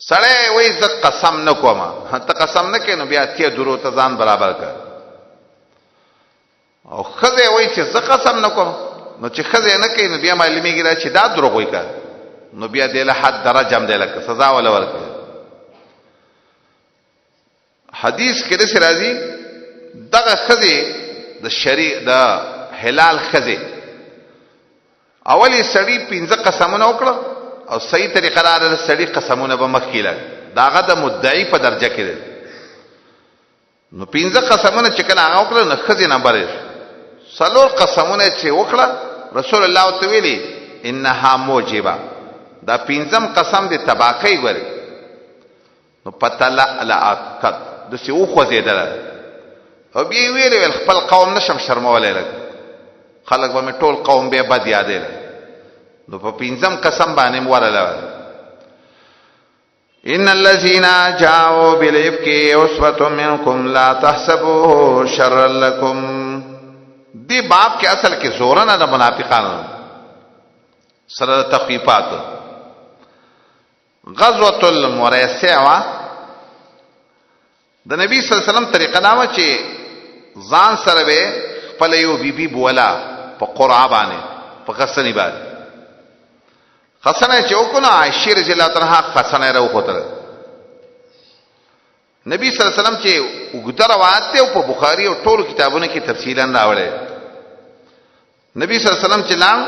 سړی وای ز قسم نه کوم ته قسم نه کینو بیا ته درو ته ځان برابر کړ او خزه وای چې ز قسم نه کوم نو چې خزه نه کین بیا معلومیږي چې دا دروغ وای کړ نو بیا د له حد درجه هم دی لکه سزا ولا ورکړي حدیث کې رسول راځي دغه خزه د شریع د حلال خزه اولی سړی 15 قسمونه وکړه او صحیح طریقه لاره سړی قسمونه به مخکیله داغه د مدعی په درجه کې ده نو 15 قسمونه چې کله هغه وکړه نو خزه نمبر سلور قسمونه چې وکړه رسول الله تعالی انها موجبه دا 15م قسم دې تباکی غوري نو پتلا الاقد د څه او خو زیدل او بیا ویل خپل قوم نشم شرمولای لګ خلق به ټول قوم به بد یادل نو په 15م قسم باندې موراله ان الذين جاءوا بالافك عصبه منكم لا تحسبوه شرا لكم دی باب کې اصل کې زورنا د منافقانو سره تخفیفات غزوه المريسع د نبی صلی الله علیه وسلم طریقه دا چې ځان سره به خپل یو بیبي بولا په قرعه باندې په خصنی باندې خصنه چې وکړه عائشہ رضی الله عنها خصنه راوخته نبی صلی الله علیه وسلم چې وګړه روایت ته په بخاری او ټولو کتابونو کې تفصیلا راوړل نبی صلی الله علیه وسلم چې لام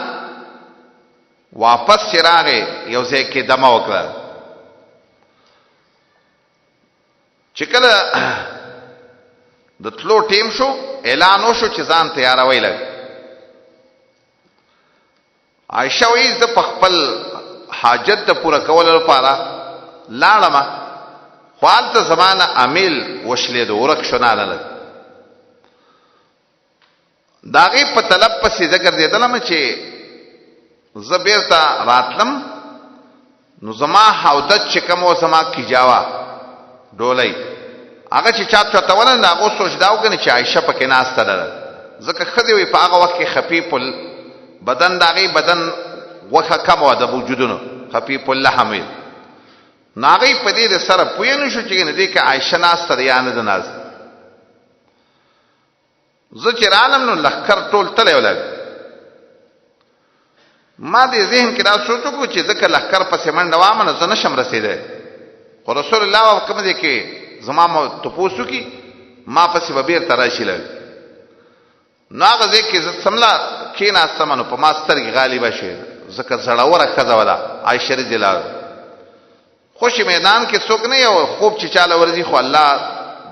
واپس چې راغې یو ځای کې دمه وکړه. چې کله د تلو ټیم شو اعلان وشو چې ځان تیاروي لګ. عائشه وی زه په خپل حاجت د پوره کولو لپاره لاړم، خو هلته زمانه امیل وشلېد، ورک شو نه لګ. د هغې په طلب پسې زه ګرځېدلم چې زه بېرته راتلم، نو زما حودت چې کوم و زما کیجاوه ډولۍ هغه چې چا چوتوله د هغو سوچ دا وګڼي چې عایشه پکې ناسته ده، ځکه ښځې وي په هغه وخت کې خفیف بدن د هغې بدن غوښه کمه وه د وجودونو، خفیف اللحم وي. نو هغې په دې د سره پوه نه شو چې دې کې عایشه ناسته ده یا نه ده ناسته. زه چې رالم نو لښکر ټول تلی ولګ. ما دې ذهن کې دا سوچ وکړو چې ځکه لښکر پسې منډه وامه نو زه نشم رسېدی، خو رسول الله په کوم ځای کې زما تپوس وکړي ما پسې به بېرته راشي لګ. نو هغه ځای کې زه څمله کېناستم نو په ما سترګې غالبه شوې، ځکه زړوره ښځه وه ده عایشه رضی الله عنها. خوشي میدان کې څوک نه یو خوب چې چاله ورځي، خو الله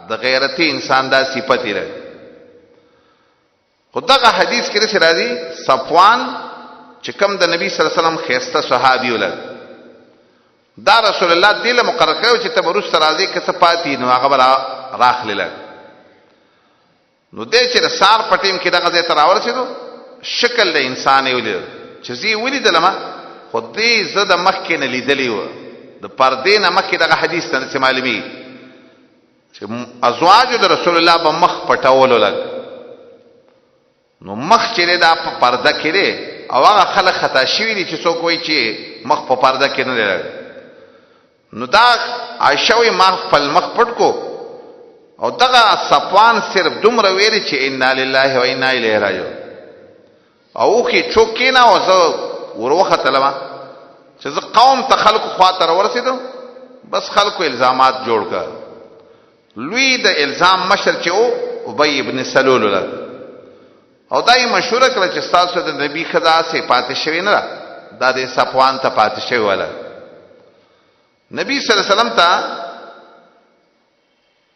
د غیرتي انسان دا صفت یې لري. خو دغه حدیث کې داسې راځي صفوان چې کوم د نبي صلی الله علیه وسلم ښایسته صحابي ولګ، دا رسول الله دې له مقرر کړی چې ته به وروسته راځې که څه پاتې نو هغه به راخلې لګ. نو دی چې د سار په ټیم کې دغه ځای ته راورسېدو، شکل د انسان یې ولید چې زه یې ولیدلم، خو دې زه د مخکې نه لیدلی و، د پردې نه مخکې دغه حدیث ته داسې معلومېږي چې ازواجو د رسول الله به مخ پټولو لګ. نو مخ چې دی دا په پرده کې دی، او هغه خلک خطا شوي دي چې څوک وایي چې مخ په پرده کې نه دی لګ. نو دا عایشه وایي ما خپل مخ پټ کو، او دغه صفوان صرف دومره ویلي چې انا لله و انا الیه راجعون، او اوښې چوک کېنه او زه وروختلم چې زه قوم ته خلکو خواته راورسېدم، بس خلکو الزامات جوړ کړ. لوی د الزام مشر چې و ابی ابن سلول لګ، او دا یې مشوره کړه چې ستاسو د نبي ښځه هسې پاتې شوې نه ده، دا د صفوان ته پاتې شوې وله. نبي صلی الله علیه وسلم ته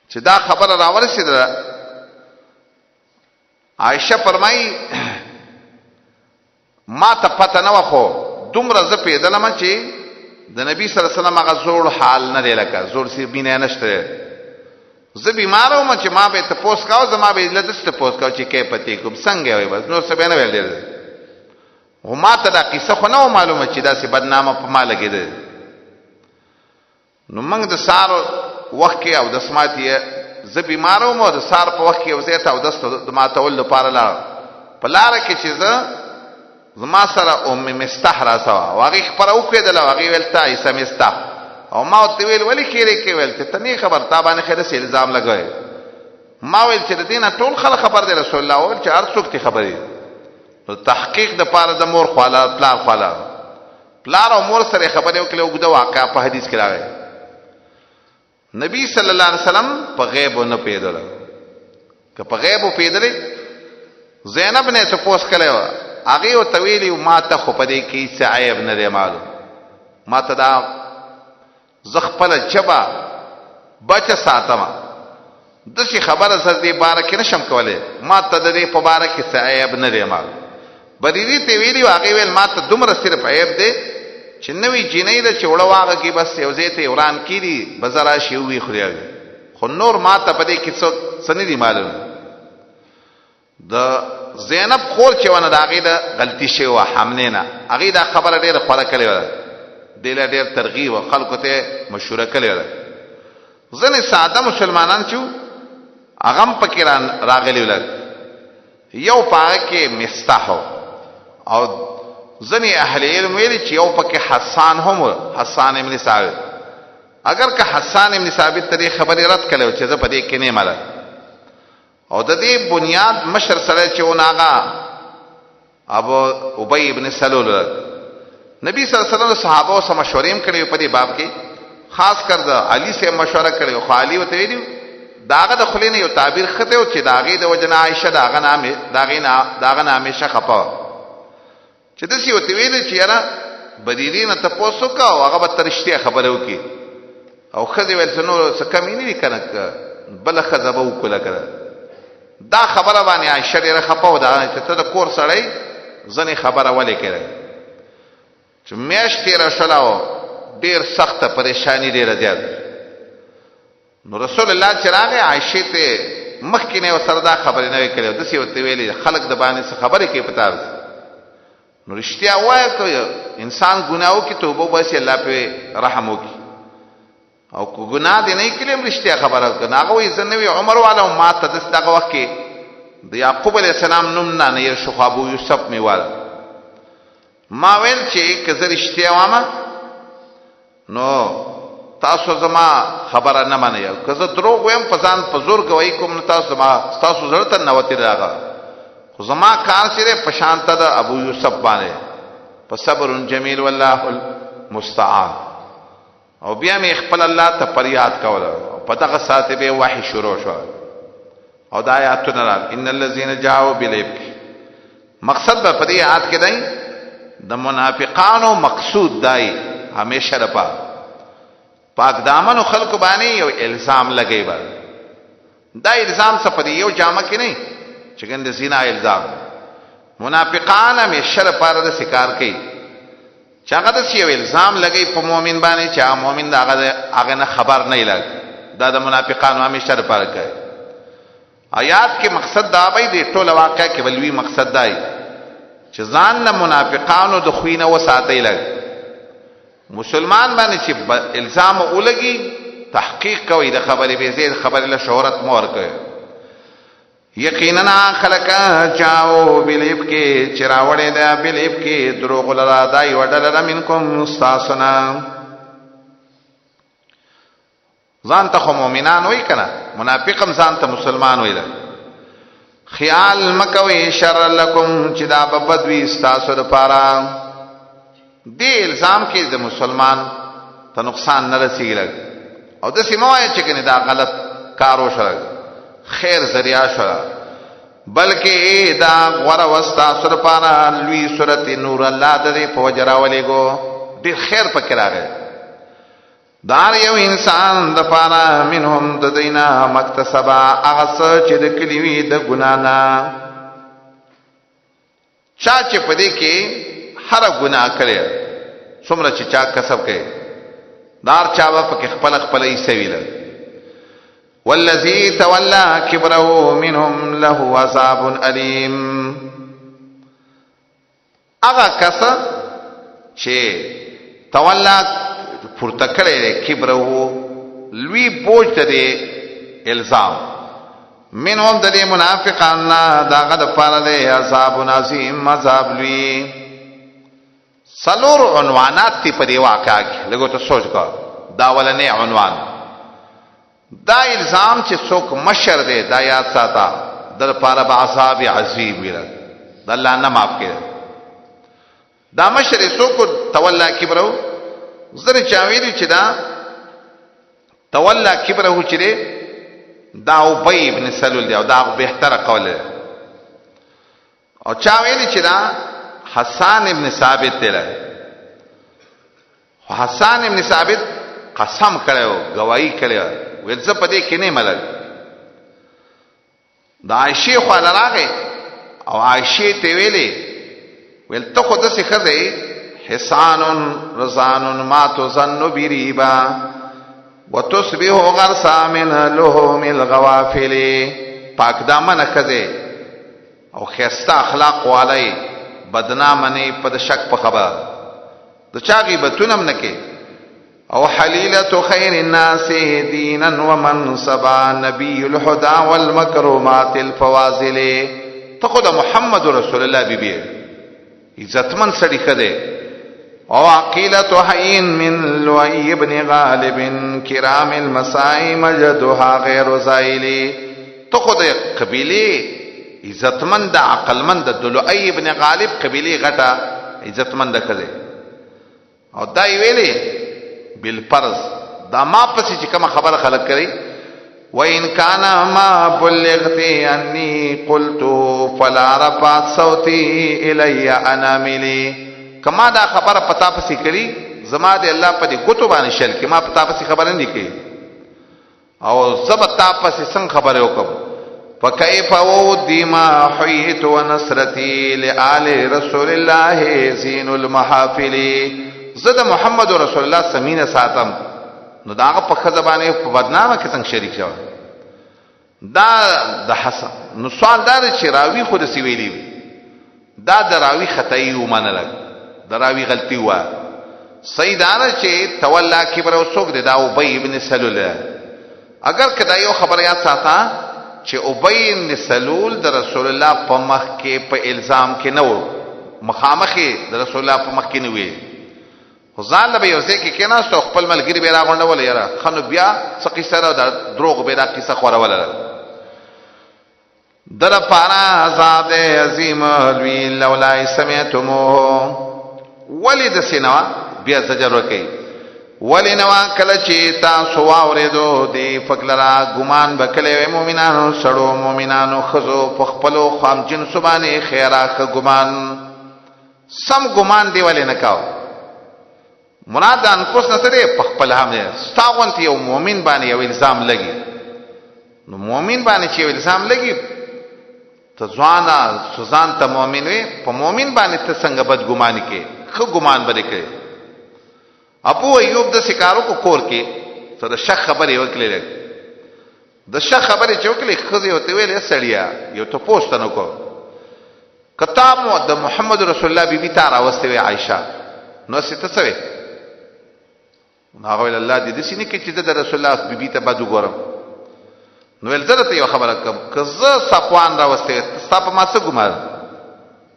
چې دا خبره راورسېده، عایشه فرمایي ما ته پته نه وه، خو دومره زه پوهېدلم چې د نبي صلی الله علیه وسلم هغه زوړ حال نه دی، لکه زوړ سیبینه نشته. زه بیماره وم چې ما به یې تپوس کاوه، زما به یې له داسې تپوس کاوه چې کیفیت یکم څنګه وایي، بس نور څه به یې نه ویل دی. خو ما ته دا قصه خو نه وه معلومه چې داسې بدنامه په ما لګېده. نو موږ د سهار وخت کې اودس ماتې، زه بیماره وم او د سهار په وخت کې یو ځای ته اودس د ماتولو لپاره لاړم. په لاره کې چې زه زما سره ام مستح راسه وه، او هغې خبره وښودله، او هغې ویل تا عیسی مستح، او ما ورته ویل ولې کېرې کې ویل چې ته نه خبر، تا باندې خیر داسې الزام لګوی. ما ویل چې د دې نه ټول خلک خبر دی، رسول الله وویل چې هر څوک دې خبرې. نو تحقیق دپاره د مور خواله پلار خواله، پلار او مور سره خبرې وکړې، اوږده واقعه په حدیث کې راغی. نبی صلی الله علیه وسلم په غیب نه پوهېدله، که په غیب وپوهېدلی زینب نه یې تپوس کړی وه، هغې ورته ویلي ما ته خو په دې کې هېڅ عیب نه دی معلوم، ما ته دا زه خپله ژبه بچه ساتمه، داسې خبره زه دې باره کې نشم کولی، ما ته د دې په باره کې څه عیب نه دی معلوم. بریري ته ویلي وو، هغې ویل ما ته دومره صرف عیب دی چې نوې جینۍ ده چې وړه واغه کې بس یو ځای ته یې وران کړي، به زه راشي ووي خوري، خو نور ما ته په دې کې څه نه دي معلوم. د زینب خور چې ونه د هغې د غلطي شوې وه حملې نه، هغې دا خبره ډېره خوره کړې وه، دې له ډېر ترغیب او خلکو ته مشوره کړې وه. ځینې ساده مسلمانان چې هغه هم پکې راغلي ول، یو په هغه کې مستح او ځینې اهل علم ویلي چې یو پکې حسان هم و، حسان ابن ثابت. اگر که حسان ابن ثابت ته دې خبرې رد کړی و چې زه په دې کې نه یم، او د دې بنیاد مشر سره چې ونه هغه ابو ابی ابن سلول، نبی صلی الله علیه وسلم صحابه سره مشورې هم کړې په دې باب کې، خاص کر د علي سره مشوره کړې، خو علي ورته ویلي داغه د خلې نه یو تعبیر خطه او چې داغه د وجنه عائشه داغه نامه همیشه خپه چې دسی ورته ویلي چې یاره بدیرینه تاسو کا او هغه به ترشتیا خبره وکي او خدای ول سنو څه کمی نه کنه بل خزبه وکړه کړه دا خبره باندې عائشہ ډیره خپاو دا چې ته د کور سړی ځنې خبره ولې کړه چې میاشتې را شلاو ډیر سخت پریشانی ډیره زیات نو رسول الله چې راغی عائشہ ته مخکې نه وسره دا خبره نه وکړه د څه وته ویلي خلق د باندې څه خبره کوي پتا نو رښتیا وایي که انسان ګناو کې توبه واسي الله په رحم وکي او کو ګناه دې نه کړم رښتیا خبره کنه هغه وي زنوي عمر والا ما ته دغه وخت کې د یعقوب علی السلام نوم نه یې شو ابو یوسف میواله ما ویل چې کزر رښتیا وامه نو تاسو زما خبره نه منئ کزه دروغ ويم پزان په زور کوي کوم تاسو ضرورت نه وتی راغه خو زما کار سره پشانته د ابو یوسف باندې په صبر جمیل والله المستعان او بیا می خپل الله ته فریاد کوله په دغه ساعت به وحی شروع شو او د آیاتونه را ان الذين جاءوا بالافك مقصد په دې آیات کې دی د منافقانو مقصود دی همیشه رپا پاک دامن خلق باندې یو الزام لګي با دا الزام څه په یو جامه کې نه چې ګند زنا الزام منافقان همیشه لپاره د شکار کوي چې هغه د یو الزام لګي په مؤمن باندې چې مؤمن هغه نه خبر نه لګ دا د منافقانو همیشه لپاره کوي آیات کې مقصد دا وایي د ټول واقع کې بلوي مقصد دی چې ځان نه منافقانو د خوینه وساتي لګ مسلمان باندې چې الزام ولګي تحقیق کوي د خبرې به زید خبرې له شهرت مور کوي یقینا خلق جاءو بلیب کې چراوړې ده بلیب کې دروغ لرا دای وډل منکم مستاسنا ځان ته مؤمنان وای کنه منافقم ځان ته مسلمان وای خیال مکوي شر لکم چې دا بدوي استاسو لپاره دې الزام کې د مسلمان ته نقصان نه رسیږي او د سیموای چې کنه دا غلط کارو شو خیر ذریعہ شو بلکې دا غره وستا سر پانا لوی سورته نور الله د په وجرا ولېګو ډیر خیر پکې راغی دار یو انسان د پانا منهم د دینا مکتسبا هغه چې د کلیوی د ګنانا چا چې پدې کې هر ګناه کړي څومره چې چا کسب کوي دار چا په خپل خپلې سویل والذي تولى كبره منهم له عذاب اليم اغه کس چې تولى پورته کړي کبره لوی بوج ته الزام منهم د منافقان داغه د پاره د عذاب عظیم عذاب لوی سلور عنوانات تی په دی واقعا کې لګو ته سوچ کا دا ولنې عنوان دا الزام چې څوک مشر دی دا یاد ساته در پاره به عذاب عظیم ویل د الله نه معاف کړي دا مشر څوک تولا کبرو زره چاویلی چې دا تولا کبرو چې دا ابی ابن سلول دی او دا بهتره قول او چاویلی چې دا حسان ابن ثابت دی حسان ابن ثابت قسم کړو گواہی کړو ولڅ پدې کې نه ملګ دا عائشہ خو لراغه او عائشہ ته ویلې ول ته خود څه خدای حسان رزان ما تظن بریبا وتصبح غرسا من لهم الغوافل پاک دامن کده او خسته اخلاق والي بدنام نه په شک په خبر د چاغي بتونم نکي او حليله خير الناس دينا ومنصبا نبي الهدى والمكرمات الفواضل تخد محمد رسول الله بيبي عزتمن سړي کده او عقيله حين من لؤي ابن غالب كرام المساء مجدها غير زائل تخد قبيله عزتمن د عقلمند د لؤي ابن غالب قبيله غټه عزتمند کده او دای ویلي بالفرض دا ما پسې چې کوم خبره خلق کړي وان كان ما بلغت اني قلت فلا رفع صوتي الي اناملي کما دا خبره پتا پسې کړي زما دې الله په دې ګوتو باندې شل کې ما پتا پسې خبره نه کړي او زبتا پسې څنګه خبره وکم فكيف ودي ما حييت ونصرتي لآل رسول الله زين المحافل زد محمد رسول الله سمینه ساتم نو داغه په خزبانه په بدنامه کې څنګه شریک شو دا د حسن نو سوال دار چې راوی خود سی ویلی دا دراوی خطای و منل دراوی غلطی و سیدانه چې تولا کبر او سوق د دا ابی ابن سلول اگر کدا یو خبر یاد ساته چې ابی ابن سلول د رسول الله په مخ کې په الزام کې نو مخامخه د رسول الله په مخ کې نه وي ځان له یو ځکه کې نه ستو خپل ملګری به راغونډول یاره خنو بیا څه قصه را د دروغ به دا قصه خورول در پارا عذاب عظیم الوی لولا سمعتموه ولید سینوا بیا زجر وکي ولنوا کله چې تاسو واورېدو دی فکلرا ګمان بکلې مؤمنانو سړو مؤمنانو خزو په خپلو خام جن سبانه خیراخ ګمان سم ګمان دی ولې نکاو مراد انفس نسره په خپل هم ستاونت یو مؤمن باندې یو الزام لګي نو مؤمن باندې چې الزام لګي ته ځوانا سوزان ته مؤمن وي په مؤمن باندې ته څنګه بدګماني کې خو ګمان بده کوي ابو ایوب د سکارو کو کور کې سره شخ خبرې وکړلې د شخ خبرې چې وکړلې خزي ہوتے ویلې سړیا یو ته پوښتنه کو کتاب د محمد رسول الله بیبي تا راوستي وي عائشه نو ست څه وي هغه ول الله دې سینې کې چې د رسول الله بیبي ته بد وګورم نو ول زړه ته یو خبره کوم کزه صفوان راوستي ستاسو ما څه ګمان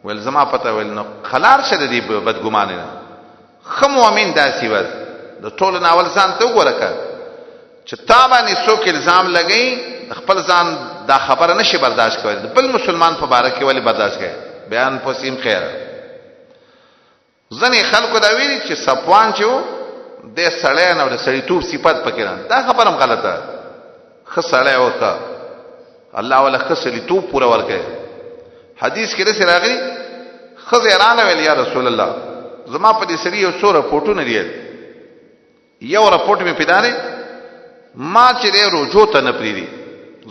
ول زما پته ول نو خلار شه دې بدګمانه نه خم مؤمن داسي وز د ټول ناول ځان ته وګورکه چې تا باندې څوک الزام لګی خپل ځان دا خبره نشي برداشت کوي بل مسلمان په باره کې ولی برداشت کوي بیان پسیم خیر ځنې خلکو دا ویلي چې صفوان چې د سړی نه د سړیتوب صفات پکې نه دا خبره هم غلطه خسړی وکړه الله ولا خسړیتوب پورا ورکړي حدیث کې رسې راغلي خزیرانه ویل یا رسول الله زما په دې سری یو څو رپورټونه دي یو رپورټ می پیدانه ما چې د روجو ته نه پریدي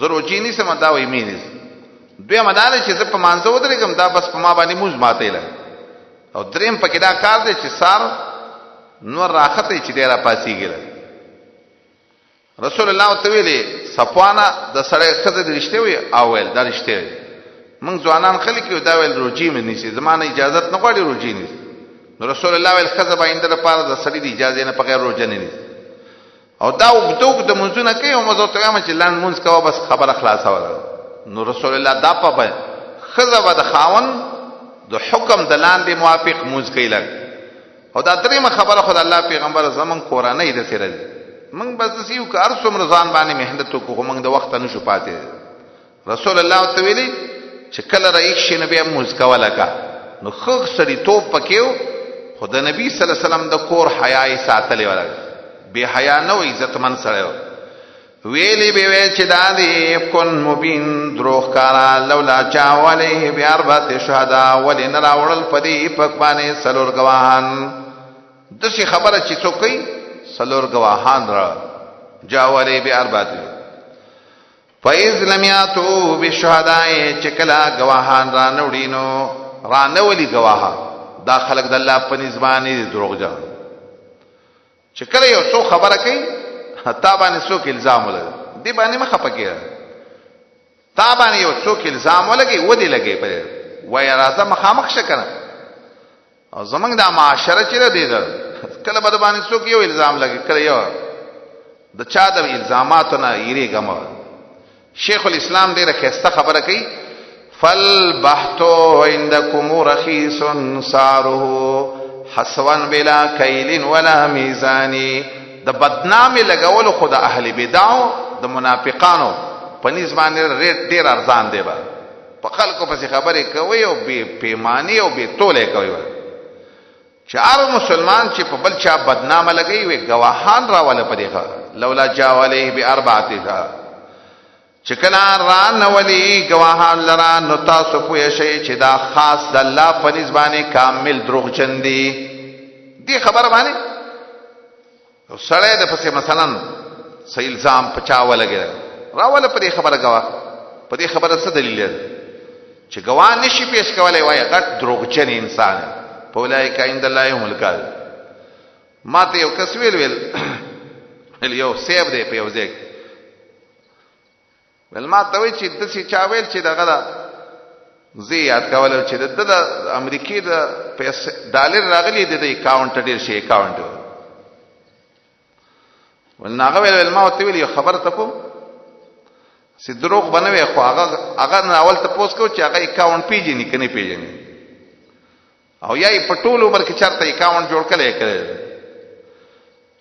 زه روجي نه سم دا وې مینس دوی مدار چې زه په مانځو ودرېږم دا بس په ما باندې موز ماته له او دریم پکې دا کار دی چې سار نور راخته چې ډیره پاسیږي رسول الله تعالی صفوانا د سړی خزه د رښتې وي او ول دا رښتې موږ ځوانان خلک یو دا ول روجي مې نشي زمانه اجازه نه غواړي روجي نه نو رسول الله ول خزه باندې د پاره د سړي د اجازه نه بغیر روزه نه او دا وګدوګ د منځونه کوي او مزه ته چې لاند مونږ کوه بس خبره خلاصه وره نو رسول الله دا په خزه به د خاون د حکم د لاندې موافق مونږ کوي لګ او دا دریمه خبره خدای الله پیغمبر زمون قرانه دې سره موږ بس سیو کار څومره ځان باندې مهنت وکړو موږ د وخت نه شو پاتې رسول الله تعالی چې کله رئیس شنه به مونږ کوله کا نو خو سړی توپ پکېو خدای نبی صلی الله علیه وسلم د کور حیا ساتلې ورغ به حیا نو عزتمن سره ویلی به وی چې دا دی کن مبین دروغ کارا لولا چا علیه بیاربات شهدا ولن راول پدی پک باندې سلور گواهان دغه خبره چې څوکي سلور گواهان را جاولی بیاربات فایز لم یاتو بشهداء چکلا گواهان را نوډینو را نولی گواهان دا خلق د الله په نسبانه دروغجن چې کله یو څو خبره کوي تا باندې څوک الزام ولګي دی باندې مخه پکې تا باندې یو څوک الزام ولګي ودی لګي په وای راځه مخامخ شکنه او زمنګ د معاشره چې دی کله بد باندې څوک یو الزام لګي کله یو د چا د الزاماتونه یری ګم شیخ الاسلام ډیره خسته خبره کوي فالبحث عندكم رخيص صاره حسوا بلا كيل ولا ميزان د بدنام لګول خود اهل بدعو د منافقانو په نسبت ریټ ډیر ارزان دی په خلکو پسې خبرې کوي او به پیمانی او به توله کوي چې هر مسلمان چې په بل چا بدنام لګي وي گواهان راواله پدې لولا جاء عليه باربعه چې کله ران ولی گواهان لرا نو تاسو پوه شئ چې دا خاص د الله په نسبانه کامل دروغجن دي. دې خبره باندې سړی د پسې مثلا سې الزام پچاو لګي راول په دې خبره گواه په دې خبره څه دلیل دی چې گواه نشي پیش کولای وای غټ دروغجن انسان په اولایک عند الله هم الکاذب. ما ته یو کس ویل یو سیب دی په یو ځای ول ما ته وی چې د څه چا ویل چې دغه دا زیات کول چې د امریکای د پیسې ډالر راغلي د اکاونټ ډیر شي اکاونټ ول ناغه ویل ما ته ویل یو خبر ته کوم سي دروغ بنوي خو هغه اول ته پوس کو چې هغه اکاونټ پیژني کني پیژني او یای په ټول عمر کې چرته اکاونټ جوړ کړي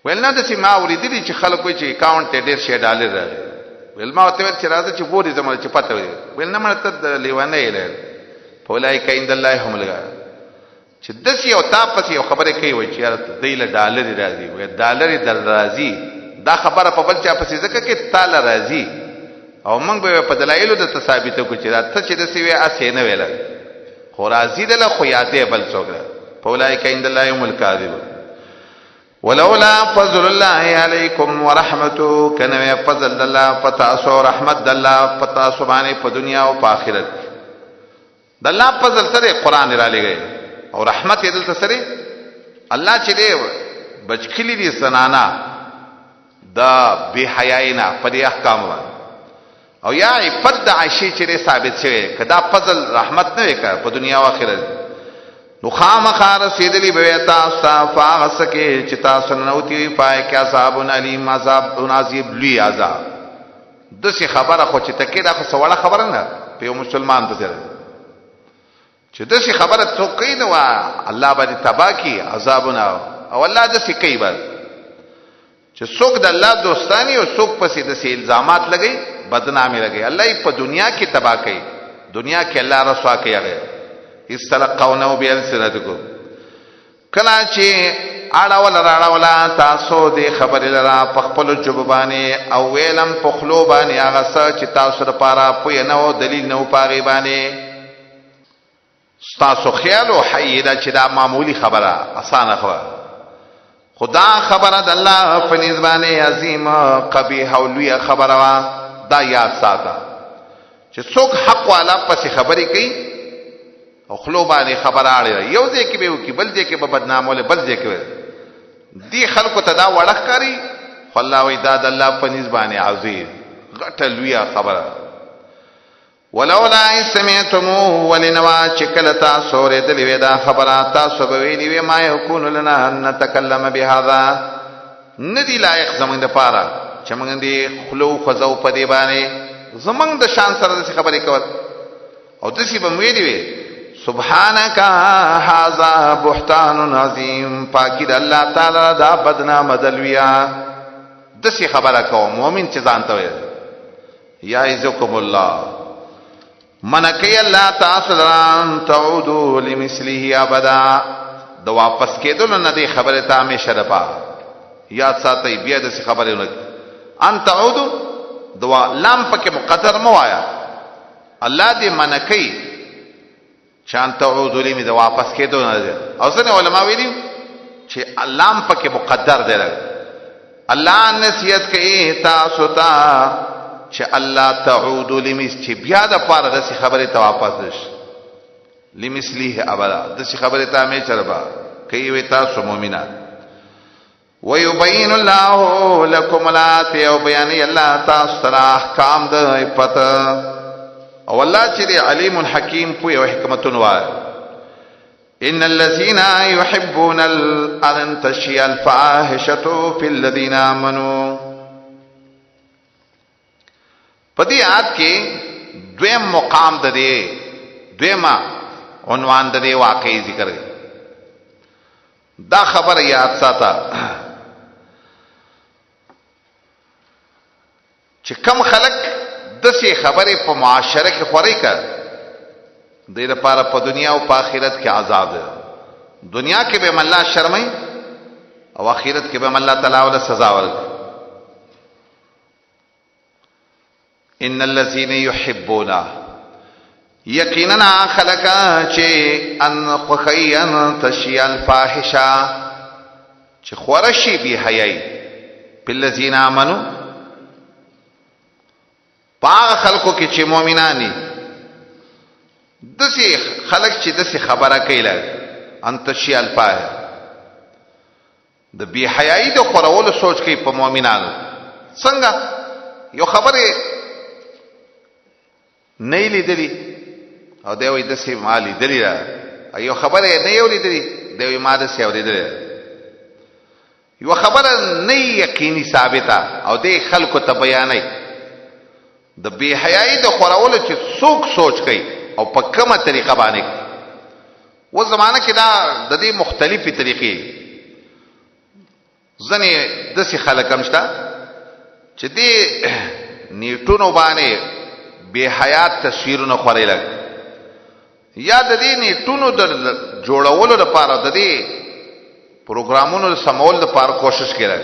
ول نه د څه ما ورېدلی چې خلکو چې اکاونټ ډیر شي ډالر راغلي ول ما ته ویل چې راځي چې ګوري زموږ چې پته وي ول نه مړ ته لیوانه یې فولای کیند الله هم لگا چې دسی او تاسو یو خبره کوي وای چې دیله ډالر راځي وای ډالر در راځي دا خبره په بل چا پسې ځکه کې تعالی راځي او موږ به په دلایلو د ثابتو کو چې دا څه چې دسی وای اسې نه ویل خو راځي دله خو یادې بل څوک فولای کیند الله هم الکاذب. ولولا فضل الله علیکم ورحمته کنه فضل الله پتاسو رحمت الله پتاسو باندې په دنیا او په آخرت د الله فضل سره قران را لګي او رحمت یې دلته سره الله چې دی بچکلی دي سنانا دا بے حیاینا په دې احکام او یا عفت عائشہ چې ثابت شوی کدا فضل رحمت نه وکړ په دنیا او آخرت نو خامخار سیدلی بویتا صافاغسکه چې تاسو نوتی پای کې عذاب علیم عذاب نازیب لوی عذاب دسی خبره خو چې تکي دا خو سوال خبره نه په مسلمان ته ده چې دسی خبره څوک نه وا الله باندې تبا کی عذابنا او الله دسی کوي بل چې څوک د الله دوستانی او څوک پسې د الزامات لګي بدنامي لګي الله په دنیا کې تبا کوي دنیا کې الله رسوا کوي هغه استلقونه بألسنتكم کلا چې اړه تاسو دې خبر لرا په خپل جوابانه او ویلم په خلو باندې هغه څه چې تاسو لپاره پوی نه او دلیل نه پاغي باندې تاسو خیال او حیدا چې دا معمولی خبره اسانه خبره خدا خبره د الله په نسبانه عظیم قبیح او لوی خبره دا یاد ساته چې څوک حق والا پس خبري کوي او خلو باندې خبر اړه یو ځکه به وکي بل ځکه به بدنامول بل ځکه دی خلکو ته دا وړخ کاری الله وی دا د الله په نسبانه عظیم غټه لوی خبره ولولا سمعتم ولنوا چکلتا سورې د لوی دا خبره تاسو به ویلی ما يكون لنا ان نتكلم بهذا ندی لایق زمونږ د پاره چې موږ دې خلو خزو په دی باندې زمونږ د شان سره د خبرې کول او دسی به ویلی سبحانك هذا بهتان عظیم پاکی د الله تعالی دا بدنام دلویا دسی خبره کوم مؤمن چې ځانته وي یا عزکم الله منکی الله تاسو لران تعودوا لمثله ابدا د واپس کېدل نه دی خبره ته همیشه رپا یاد ساتي بیا د خبره نه ان تعودوا دوا لام پکې مقدر مو آیا الله دې منکی شان تعودوا لمی د واپس کېدل نه دی او څنګه علما ویلي چې لام پکې مقدر دی الله نصیحت کوي تاسو ته چې الله تعود لمس چې بیا د پاره د خبره ته واپس شي لمثله ابدا د خبره ته مې چربا کوي وي تاسو مؤمنان ويبين الله لكم الآيات او بیان الله تاسو ته احکام د پته او الله چې علیم حکیم په یو حکمتون وای ان الذين يحبون ان تشيع الفاحشه في الذين امنوا پدې آیات کې دویم مقام د دې دویما عنوان د دې واقعي ذکر دی دا خبر یاد ساته چې کم خلق د څه خبره په معاشره کې خوري کړ د دې لپاره په دنیا او په آخرت کې عذاب دی دنیا کې به الله شرمای او آخرت کې به الله تعالی ول سزا ورکړي ان الذين يحبون یقینا خلقا چې ان خخیان تشی الفاحشه چې خورشی بی حیاي بالذین آمنوا پاغ خلقو کې چې مؤمنانی دسی خلق چې دسی خبره کوي لږ ان تشی الفاحشه د بی حیاي د خورولو سوچ کوي په مؤمنانو. څنګه یو خبره نه لیدلی او دوی د سی مالی دلی را یو خبره نه یو لیدلی دوی ما د سی اوریدلی یو خبره نه یقیني ثابته او د خلکو ته بیانای د بی حیاي د خورولو چې څوک سوچ کوي او په کومه طریقه باندې و زمانہ کې دا د دې مختلفي طریقې ځنې د سی خلک همشتا چې دې نیټونو باندې بی حیات تصویرونه خوري لګ یا د دې نیټونو د جوړولو لپاره د دې پروګرامونو سمول لپاره کوشش کړي.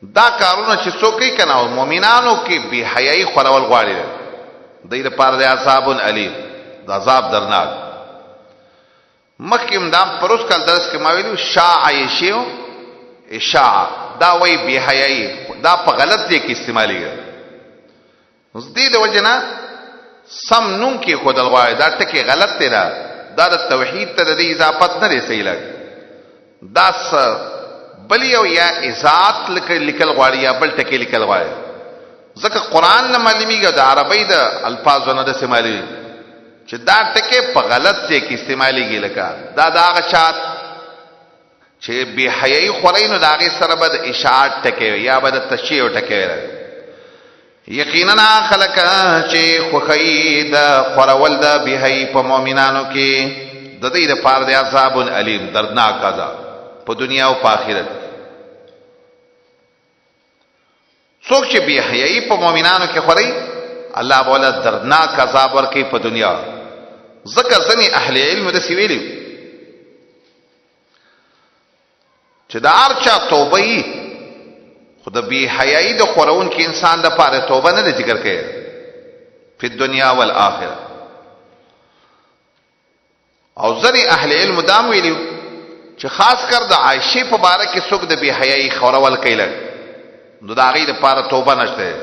دا کارونه چې څوک کوي کنه مؤمنانو کې بی حیاي خورول غواړي د دې لپاره د عذاب الیم د عذاب درناک. مخکې دا پروس کال درس کې ما ویلو شاع یشیو اشاع دا وای بی حیاي دا په غلط ځای کې استعمالېږي. زدی د وجنه سم نوم کې خود الغوای دا ټکی غلط دی دا د توحید ته د اضافت نه رسي لګ دا بل یو یا ذات لیکل غواړي یا بل ټکی لیکل غواړي ځکه قران نه معلومیږي د عربی د الفاظونو د استعمالي چې دا ټکی په غلط ځای کې استعماليږي لکه دا هغه شات چې بی حیاي خورینو دا هغه سره به د اشاعت ټکی یا به د تشیع ټکی یقینا خلق چې خوخی د خورول د بی حیاي په مؤمنانو کې د دې لپاره د عذاب الیم دردناک عذاب په دنیا او په آخرت. څوک چې بی حیاي په مؤمنانو کې خوري الله بوله دردناک عذاب ورکړي په دنیا. ځکه ځنې اهل علم د سویلي چې دا ارچا توبه ای خود بی حیاي د خورون کې انسان د پاره توبه نه ذکر کوي په دنیا او آخرت. او ځنې اهل علم دام ویلو چې خاص کر د عائشه په باره کې څوک د بی حیاي خورول کوي نو دا غي د پاره توبه نشته.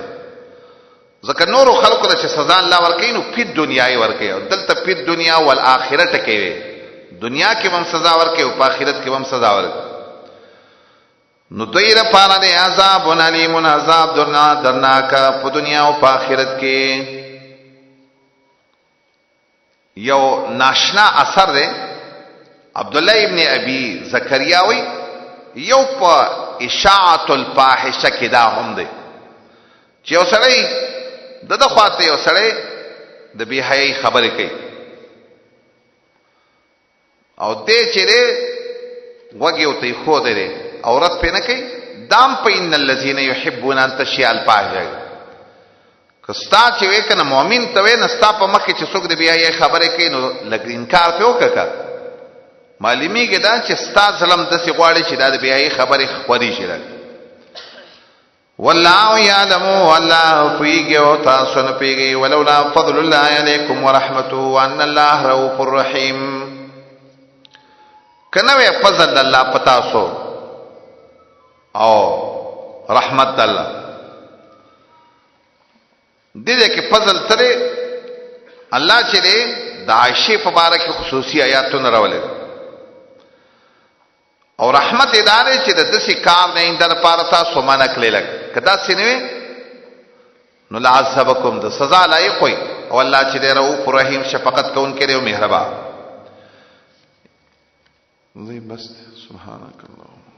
ځکه نور خلکو ته سزا الله ورکوي نو په دنیا یې ورکوي او دلته په دنیا او آخرت کې دنیا کې هم سزا ورکوي او په آخرت کې هم سزا ورکوي. نو دوی لپاره د عذاب الیم عذاب درناک په دنیا او په آخرت کې. یو ناشنا اثر دی عبد الله ابن ابي زكريا وی یو په اشاعه الفاحشه کې دا هم دی چې یو سړی دغه خواته یو سړی د بی حیاي خبرې کوي او دې چې وګیو ته خو دې عورت په نه کوي دام په ان الذين يحبون ان تشيع الفاحشه کستا چې وکنه مؤمن ته ونستا په مخ کې چې څوک د بی حیاي خبرې کوي نو لګ انکار په وکړه معلومی کې دا چې ستا ظلم د سی غواړي چې د بی حیاي خبرې خوري شي. والله يعلم والله فيږي او تاسو نه پیږي ولولا فضل الله عليكم ورحمته وان الله رؤوف رحيم. کنه وی فضل الله پتا سو او رحمت الله دې کې فضل ترې الله چې د عائشه په باره کې خصوصي آیاتونه راولې او رحمت ادارې چې د دسي کار نه اندر پارتا سومانه کړل کدا سینوي نو لعذبکم د سزا لایق وي او الله چې د رؤوف رحیم شفقت کوونکی دی او مهربان. زي بس سبحانك اللهم